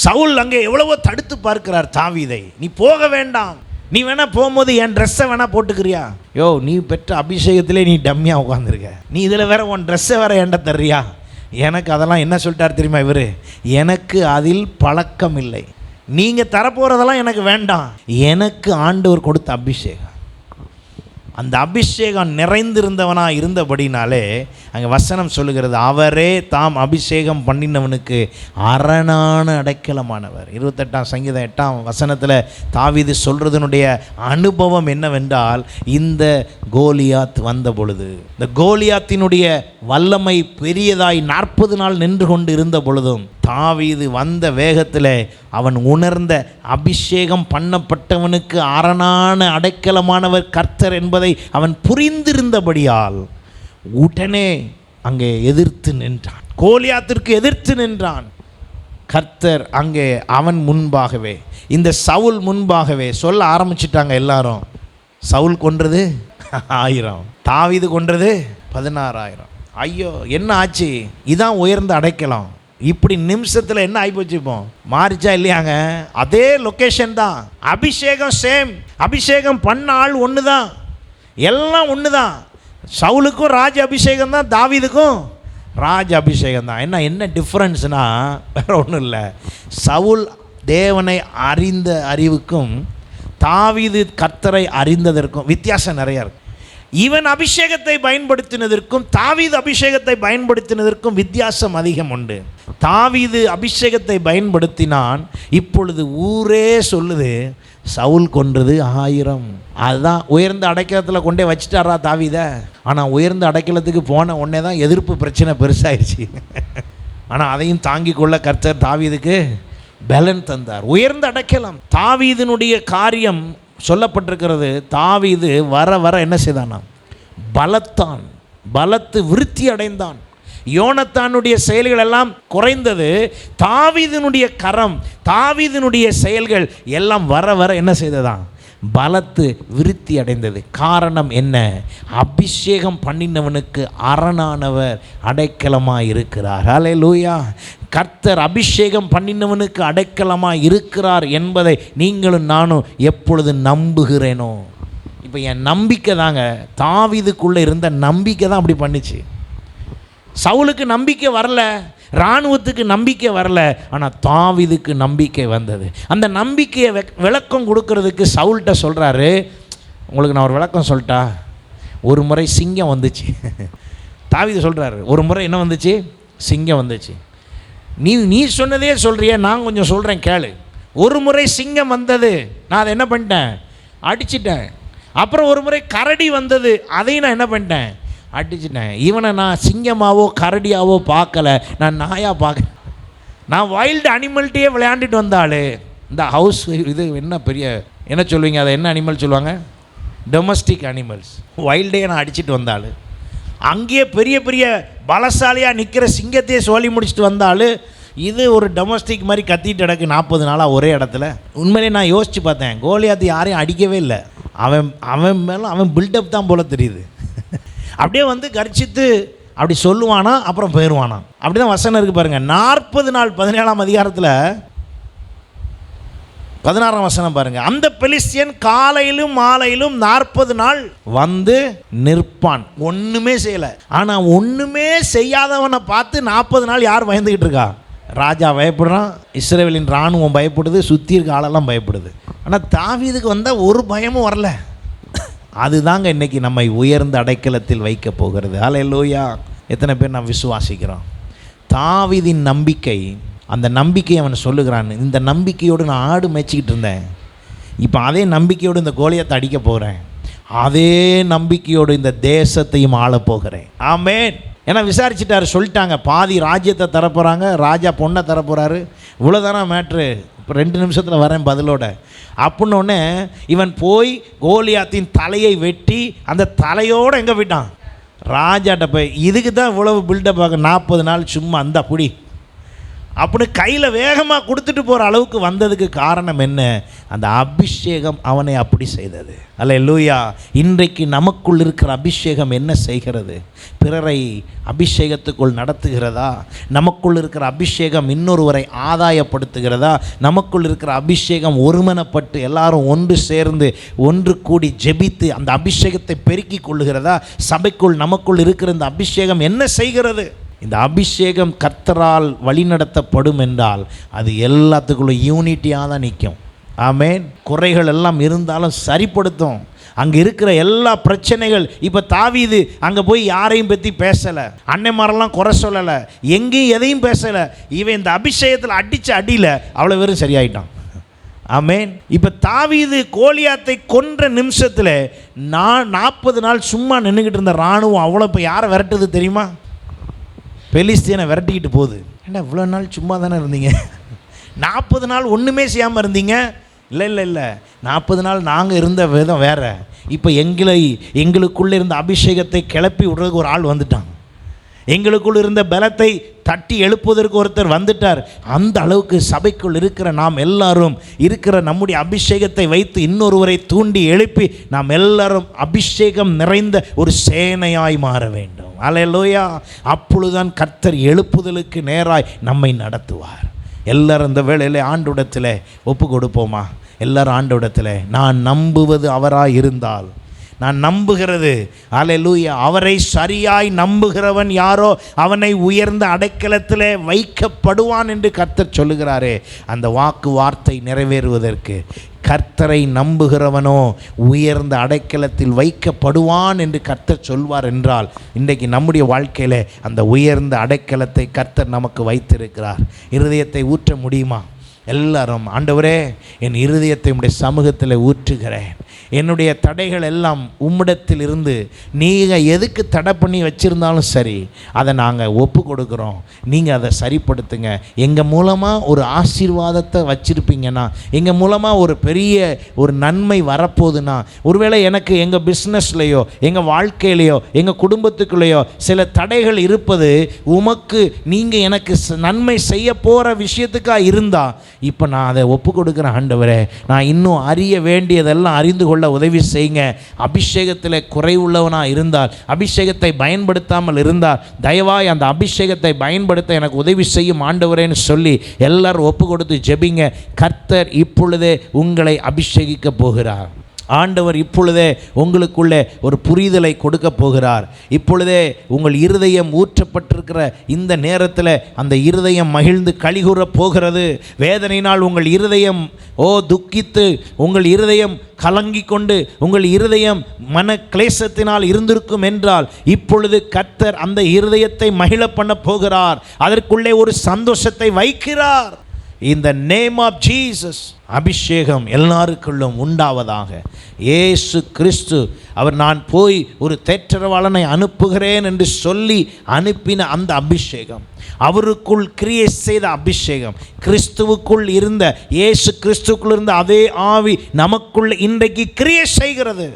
சவுல் அங்கே எவ்வளவோ தடுத்து பார்க்கிறார் தாவீதை, நீ போக வேண்டாம், நீ வேணா போகும்போது என் ட்ரெஸ்ஸை வேணா போட்டுக்கிறியா? யோ, நீ பெற்ற அபிஷேகத்திலே நீ டம்மியாக உட்காந்துருக்க, நீ இதில் வேற உன் ட்ரெஸ்ஸை வேற என்கிட்ட தர்றியா? எனக்கு அதெல்லாம் என்ன சொல்லிட்டார் தெரியுமா இவர்? எனக்கு அதில் பழக்கம் இல்லை, நீங்கள் தரப்போகிறதெல்லாம் எனக்கு வேண்டாம், எனக்கு ஆண்டவர் கொடுத்த அபிஷேகம், அந்த அபிஷேகம் நிறைந்திருந்தவனாக இருந்தபடினாலே அங்கே வசனம் சொல்லுகிறது, அவரே தாம் அபிஷேகம் பண்ணினவனுக்கு அரணான அடைக்கலமானவர். 28ஆம் சங்கீதம் 8ஆம் வசனத்தில் தாவீது சொல்கிறதுனுடைய அனுபவம் என்னவென்றால், இந்த கோலியாத் வந்த பொழுது, இந்த கோலியாத்தினுடைய வல்லமை பெரியதாய் 40 நாள் நின்று கொண்டு இருந்த பொழுதும் தாவீது வந்த வேகத்தில் அவன் உணர்ந்த அபிஷேகம் பண்ணப்பட்டவனுக்கு அரணான அடைக்கலமானவர் கர்த்தர் என்பதை அவன் புரிந்திருந்தபடியால் உடனே அங்கே எதிர்த்து நின்றான், கோலியாத்திற்கு எதிர்த்து நின்றான். கர்த்தர் அங்கே அவன் முன்பாகவே, இந்த சவுல் முன்பாகவே சொல்ல ஆரம்பிச்சிட்டாங்க எல்லாரும். சவுல் கொன்றது 1000, தாவீது கொன்றது 16000. ஐயோ, என்ன ஆச்சு? இதான் உயர்ந்த அடைக்கலம். இப்படி நிமிஷத்தில் என்ன ஆகிப்போச்சு? இப்போ மாறிச்சா இல்லையாங்க? அதே லொக்கேஷன் தான், அபிஷேகம் சேம், அபிஷேகம் பண்ண ஆள் ஒன்று தான், எல்லாம் ஒன்று தான். சவுலுக்கும் ராஜ அபிஷேகம் தான், தாவீதுக்கும் ராஜ அபிஷேகம் தான். என்ன டிஃப்ரென்ஸ்னா வேறு ஒன்றும் இல்லை. சவுல் தேவனை அறிந்த அறிவுக்கும் தாவீது கர்த்தரை அறிந்ததற்கும் வித்தியாசம் நிறையா இருக்குது. இவன் அபிஷேகத்தை பயன்படுத்தினதற்கும் தாவீது அபிஷேகத்தை பயன்படுத்தினதற்கும் வித்தியாசம் அதிகம் உண்டு. தாவீது அபிஷேகத்தை பயன்படுத்தினான். இப்பொழுது ஊரே சொல்லுது சவுல் கொன்றது 1000. அதுதான் உயர்ந்த அடைக்கலத்தில் கொண்டே வச்சுட்டாரா தாவீத. ஆனால் உயர்ந்த அடைக்கலத்துக்கு போன உடனே தான் எதிர்ப்பு பிரச்சனை பெருசாகிடுச்சு. ஆனால் அதையும் தாங்கி கொள்ள கர்த்தர் தாவீதுக்கு பலன் தந்தார். உயர்ந்த அடைக்கலம். தாவீதினுடைய காரியம் சொல்லப்பட்டிருக்கிறது. தாவீது வர வர என்ன செய்தானா? பலத்தான், பலத்து விருத்தி அடைந்தான். யோனத்தானுடைய செயல்கள் எல்லாம் குறைந்தது. தாவீதினுடைய கரம், தாவீதினுடைய செயல்கள் எல்லாம் வர வர என்ன செய்ததான்? பலத்து விருத்தி அடைந்தது. காரணம் என்ன? அபிஷேகம் பண்ணினவனுக்கு அரணானவர் அடைக்கலமாக இருக்கிறார். ஹல்லேலூயா. கர்த்தர் அபிஷேகம் பண்ணினவனுக்கு அடைக்கலமாக இருக்கிறார் என்பதை நீங்களும் நானும் எப்பொழுது நம்புகிறேனோ. இப்போ என் நம்பிக்கை தாங்க, தாவீதுக்குள்ளே இருந்த நம்பிக்கை தான் அப்படி பண்ணிச்சு. சவுலுக்கு நம்பிக்கை வரல, இராணுவத்துக்கு நம்பிக்கை வரல, ஆனால் தாவீதுக்கு நம்பிக்கை வந்தது. அந்த நம்பிக்கையை விளக்கம் கொடுக்கறதுக்கு சவுல்கிட்ட சொல்கிறாரு, உங்களுக்கு நான் ஒரு விளக்கம் சொல்லிட்டா. ஒரு முறை சிங்கம் வந்துச்சு. தாவீது சொல்கிறாரு, ஒரு முறை என்ன வந்துச்சு? சிங்கம் வந்துச்சு. நீ சொன்னதே சொல்கிறிய, நான் கொஞ்சம் சொல்கிறேன் கேளு. ஒரு முறை சிங்கம் வந்தது, நான் அதை என்ன பண்ணிட்டேன்? அடிச்சிட்டேன். அப்புறம் ஒரு முறை கரடி வந்தது, அதையும் நான் என்ன பண்ணிட்டேன்? அடிச்சிட்டேன். இவனை நான் சிங்கமாவோ கரடியாவோ பார்க்கல, நான் நாயாக பார்க்க. நான் வைல்டு அனிமல்கிட்டே விளையாண்டுட்டு வந்தாள். இந்த ஹவுஸ் இது என்ன பெரிய என்ன சொல்லுவீங்க, அதை என்ன அனிமல் சொல்லுவாங்க? Domestic animals. வைல்டே நான் அடிச்சுட்டு வந்தாள். அங்கேயே பெரிய பெரிய பலசாலியாக நிற்கிற சிங்கத்தையே சொல்லி முடிச்சுட்டு வந்தாலும் இது ஒரு டொமஸ்டிக் மாதிரி கத்திட்டு கிடக்கு 40 நாளாக ஒரே இடத்துல. உண்மையிலே நான் யோசித்து பார்த்தேன், கோலியாத்து யாரையும் அடிக்கவே இல்லை. அவன் மேலே அவன் பில்டப் தான் போல தெரியுது. அப்படியே வந்து கர்ஜித்து அப்படி சொல்லுவானா, அப்புறம் போயிடுவானா. அப்படி தான் வசனம் இருக்குது பாருங்கள். 40 நாள் 17ஆம் அதிகாரத்தில் 16ஆம் வசனம் பாருங்கள். அந்த பெலிஸ்தியன் காலையிலும் மாலையிலும் 40 நாள் வந்து நிற்பான். ஒன்றுமே செய்யலை. ஆனால் ஒன்றுமே செய்யாதவனை பார்த்து 40 நாள் யார் பயந்துக்கிட்டு இருக்கா? ராஜா பயப்படுறான், இஸ்ரவேலின் இராணுவம் பயப்படுது, சுற்றி இருக்க ஆளெல்லாம் பயப்படுது. ஆனால் தாவீதுக்கு வந்தால் ஒரு பயமும் வரல. அதுதாங்க இன்றைக்கி நம்மை உயர்ந்த அடைக்கலத்தில் வைக்க போகிறது. ஹல்லேலூயா. எத்தனை பேர் நாம் விசுவாசிக்கிறோம்? தாவீதின் நம்பிக்கை, அந்த நம்பிக்கையை அவன் சொல்லுகிறான். இந்த நம்பிக்கையோடு நான் ஆடு மேய்ச்சிக்கிட்டு இருந்தேன், இப்போ அதே நம்பிக்கையோடு இந்த கோலியாத்தை அடிக்க போகிறேன், அதே நம்பிக்கையோடு இந்த தேசத்தையும் ஆளப் போகிறேன். ஆமென். ஏன்னா விசாரிச்சுட்டாரு, சொல்லிட்டாங்க, பாதி ராஜ்யத்தை தரப்போகிறாங்க, ராஜா பொண்ணை தரப்போகிறாரு. இவ்வளோதானா மேட்ரு? இப்போ 2 நிமிஷத்தில் வரேன் பதிலோட. அப்படின்னோடனே இவன் போய் கோலியாத்தின் தலையை வெட்டி அந்த தலையோடு எங்கே போயிட்டான்? ராஜாட்ட போய். இதுக்கு தான் இவ்வளவு பில்டப் ஆக 40 நாள் சும்மா அந்த புடி அப்படின்னு கையில் வேகமாக கொடுத்துட்டு போகிற அளவுக்கு வந்ததுக்கு காரணம் என்ன? அந்த அபிஷேகம் அவனை அப்படி செய்தது. அல்லேலூயா. இன்றைக்கு நமக்குள் இருக்கிற அபிஷேகம் என்ன செய்கிறது? பிறரை அபிஷேகத்துக்குள் நடத்துகிறதா? நமக்குள் இருக்கிற அபிஷேகம் இன்னொருவரை ஆதாயப்படுத்துகிறதா? நமக்குள் இருக்கிற அபிஷேகம் ஒருமனப்பட்டு எல்லாரும் ஒன்று சேர்ந்து ஒன்று கூடி ஜெபித்து அந்த அபிஷேகத்தை பெருக்கி கொள்ளுகிறதா? சபைக்குள் நமக்குள் இருக்கிற இந்த அபிஷேகம் என்ன செய்கிறது? இந்த அபிஷேகம் கர்த்தரால் வழிநடத்தப்படும் என்றால் அது எல்லாத்துக்குள்ள யூனிட்டியாக தான் நிற்கும். ஆமென். குறைகள் எல்லாம் இருந்தாலும் சரிப்படுத்தும். அங்கே இருக்கிற எல்லா பிரச்சனைகள். இப்போ தாவீது அங்கே போய் யாரையும் பற்றி பேசலை, அன்னைமாரெல்லாம் குறை சொல்லலை, எங்கேயும் எதையும் பேசலை. இவன் இந்த அபிஷேகத்தில் அடித்த அடியில் அவ்வளோ பேரும் சரியாயிட்டான். ஆமென். இப்போ தாவீது கோலியாத்தை கொன்ற நிமிஷத்தில் 40 நாள் சும்மா நின்றுக்கிட்டு இருந்த இராணுவம் அவ்வளோ இப்போ யாரை விரட்டுது தெரியுமா? பெலிஸ்தியனை விரட்டிக்கிட்டு போகுது. ஏன்னா இவ்வளோ நாள் சும்மா தானே இருந்தீங்க, 40 நாள் ஒன்றுமே செய்யாமல் இருந்தீங்க. இல்லை 40 நாள் நாங்கள் இருந்த விதம் வேறு. இப்போ எங்களுக்குள்ளே இருந்த அபிஷேகத்தை கிளப்பி விடுறதுக்கு ஒரு ஆள் வந்துட்டான். எங்களுக்குள் இருந்த பலத்தை தட்டி எழுப்புவதற்கு ஒருத்தர் வந்துட்டார். அந்த அளவுக்கு சபைக்குள் இருக்கிற நாம் எல்லாரும் இருக்கிற நம்முடைய அபிஷேகத்தை வைத்து இன்னொருவரை தூண்டி எழுப்பி நாம் எல்லாரும் அபிஷேகம் நிறைந்த ஒரு சேனையாய் மாற வேண்டும். அல்லேலூயா. அப்பொழுதுதான் கர்த்தர் எழுப்புதலுக்கு நேராய் நம்மை நடத்துவார். எல்லாரும் இந்த வேளையில் ஆண்டவரிடத்தில் ஒப்பு கொடுப்போமா? எல்லாரும் ஆண்டவரிடத்தில், நான் நம்புவது அவராய் இருந்தால், நான் நம்புகிறது, அல்லேலூயா, அவரை சரியாய் நம்புகிறவன் யாரோ அவனை உயர்ந்த அடைக்கலத்திலே வைக்கப்படுவான் என்று கர்த்தர் சொல்லுகிறாரே. அந்த வார்த்தை நிறைவேறுவதற்கு கர்த்தரை நம்புகிறவனோ உயர்ந்த அடைக்கலத்தில் வைக்கப்படுவான் என்று கர்த்தர் சொல்வார் என்றால், இன்றைக்கு நம்முடைய வாழ்க்கையில் அந்த உயர்ந்த அடைக்கலத்தை கர்த்தர் நமக்கு வைத்திருக்கிறார். இருதயத்தை ஊற்ற முடியுமா? எல்லாரும், ஆண்டவரே என் இருதயத்தை உம்முடைய சமூகத்தில் ஊற்றுகிறேன், என்னுடைய தடைகள் எல்லாம் உம்மிடத்தில் இருந்து நீங்கள் எதுக்கு தடை பண்ணி வச்சுருந்தாலும் சரி அதை நாங்கள் ஒப்பு கொடுக்குறோம், நீங்கள் அதை சரிப்படுத்துங்க. எங்கள் மூலமாக ஒரு ஆசீர்வாதத்தை வச்சுருப்பீங்கன்னா, எங்கள் மூலமாக ஒரு பெரிய ஒரு நன்மை வரப்போகுதுன்னா, ஒருவேளை எனக்கு எங்கள் பிஸ்னஸ்லையோ எங்கள் வாழ்க்கையிலையோ எங்கள் குடும்பத்துக்குள்ளேயோ சில தடைகள் இருப்பது உமக்கு நீங்கள் எனக்கு நன்மை செய்ய போகிற விஷயத்துக்காக இருந்தால், இப்போ நான் அதை ஒப்பு கொடுக்குறேன். ஆண்டவரே, நான் இன்னும் அறிய வேண்டியதெல்லாம் அறிந்து கொள்ள உதவி செய்யுங்க. அபிஷேகத்தில் குறைவுள்ளவனாக இருந்தால், அபிஷேகத்தை பயன்படுத்தாமல் இருந்தால், தயவாய் அந்த அபிஷேகத்தை பயன்படுத்த எனக்கு உதவி செய்யும் ஆண்டவரேன்னு சொல்லி எல்லாரும் ஒப்பு கொடுத்து ஜெபிங்க. கர்த்தர் இப்பொழுதே உங்களை அபிஷேகிக்க போகிறார். ஆண்டவர் இப்பொழுதே உங்களுக்குள்ளே ஒரு புரிதலை கொடுக்க போகிறார். இப்பொழுதே உங்கள் இருதயம் ஊற்றப்பட்டிருக்கிற இந்த நேரத்தில் அந்த இருதயம் மகிழ்ந்து களிகூற போகிறது. வேதனையினால் உங்கள் இருதயம் துக்கித்து, உங்கள் இருதயம் கலங்கி கொண்டு, உங்கள் இருதயம் மன கிளேசத்தினால் இருந்திருக்கும் என்றால், இப்பொழுது கர்த்தர் அந்த இருதயத்தை மகிழ பண்ண போகிறார். அதற்குள்ளே ஒரு சந்தோஷத்தை வைக்கிறார். In the name of Jesus, அபிஷேகம் எல்லாருக்குள்ளும் உண்டாவதாக. இயேசு கிறிஸ்து அவர் நான் போய் ஒரு தேற்றரவாளனை அனுப்புகிறேன் என்று சொல்லி அனுப்பின அந்த அபிஷேகம், அவருக்குள் கிரியை செய்த அபிஷேகம், கிறிஸ்துவுக்குள் இருந்த இயேசு கிறிஸ்துவுக்குள் இருந்த அதே ஆவி நமக்குள் இன்றைக்கு கிரியை செய்கிறது.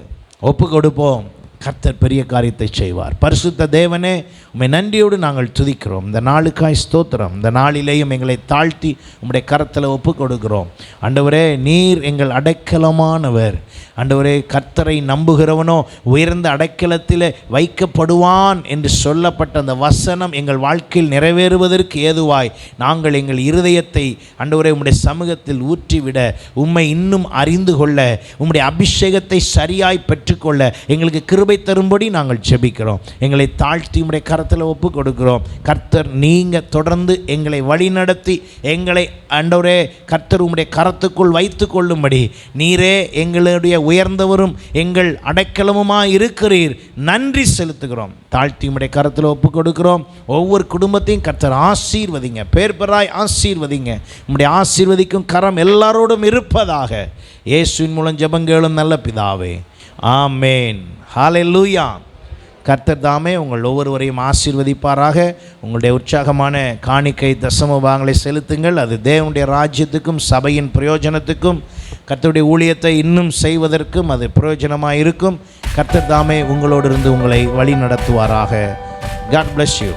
ஒப்பு கொடுப்போம். கர்த்தர் பெரிய காரியத்தை செய்வார். பரிசுத்த தேவனே, உம்மை நன்றியோடு நாங்கள் துதிக்கிறோம். இந்த நாளுக்காய் ஸ்தோத்திரம். இந்த நாளிலேயும் எங்களை தாழ்த்தி உம்முடைய கரத்தில் ஒப்பு கொடுக்கிறோம். ஆண்டவரே, நீர் எங்கள் அடைக்கலமானவர். ஆண்டவரே, கர்த்தரை நம்புகிறவனோ உயர்ந்த அடைக்கலத்தில் வைக்கப்படுவான் என்று சொல்லப்பட்ட அந்த வசனம் எங்கள் வாழ்க்கையில் நிறைவேறுவதற்கு ஏதுவாய் நாங்கள் எங்கள் இருதயத்தை ஆண்டவரே உம்முடைய சமூகத்தில் ஊற்றிவிட, உம்மை இன்னும் அறிந்து கொள்ள, உம்முடைய அபிஷேகத்தை சரியாய் பெற்றுக்கொள்ள எங்களுக்கு கிருபை தரும்படி நாங்கள் ஜெபிக்கிறோம். எங்களை தாழ்த்தி உம்முடைய கரத்தில் ஒப்பு கொடுக்கிறோம். கர்த்தர் நீங்கள் தொடர்ந்து எங்களை வழிநடத்தி எங்களை ஆண்டவரே கர்த்தர் உம்முடைய கரத்துக்குள் வைத்து கொள்ளும்படி நீரே எங்களுடைய உயர்ந்தவரும் எங்கள் அடைக்கலமுமாய் இருக்கிறீர். நன்றி செலுத்துகிறோம். தாழ்த்தி உம்முடைய கரத்தில் ஒப்பு கொடுக்கிறோம். ஒவ்வொரு குடும்பத்தையும் கர்த்தர் ஆசீர்வதிங்க, பேர் பெறாய் ஆசீர்வதிங்க. உம்முடைய ஆசீர்வதிக்கும் கரம் எல்லாரோடும் இருப்பதாக. இயேசுவின் மூலம் ஜெபங்களும் நல்ல பிதாவே, ஆமேன். ஹல்லேலூயா. கர்த்தர் தாமே உங்கள் ஒவ்வொருவரையும் ஆசீர்வதிப்பாராக. உங்களுடைய உற்சாகமான காணிக்கை தசம பாகங்களை செலுத்துங்கள். அது தேவனுடைய ராஜ்யத்துக்கும் சபையின் பிரயோஜனத்துக்கும் கர்த்தருடைய ஊழியத்தை இன்னும் செய்வதற்கும் அது பிரயோஜனமாக இருக்கும். கர்த்தர் தாமே உங்களோடு இருந்து உங்களை வழி நடத்துவாராக. God bless you.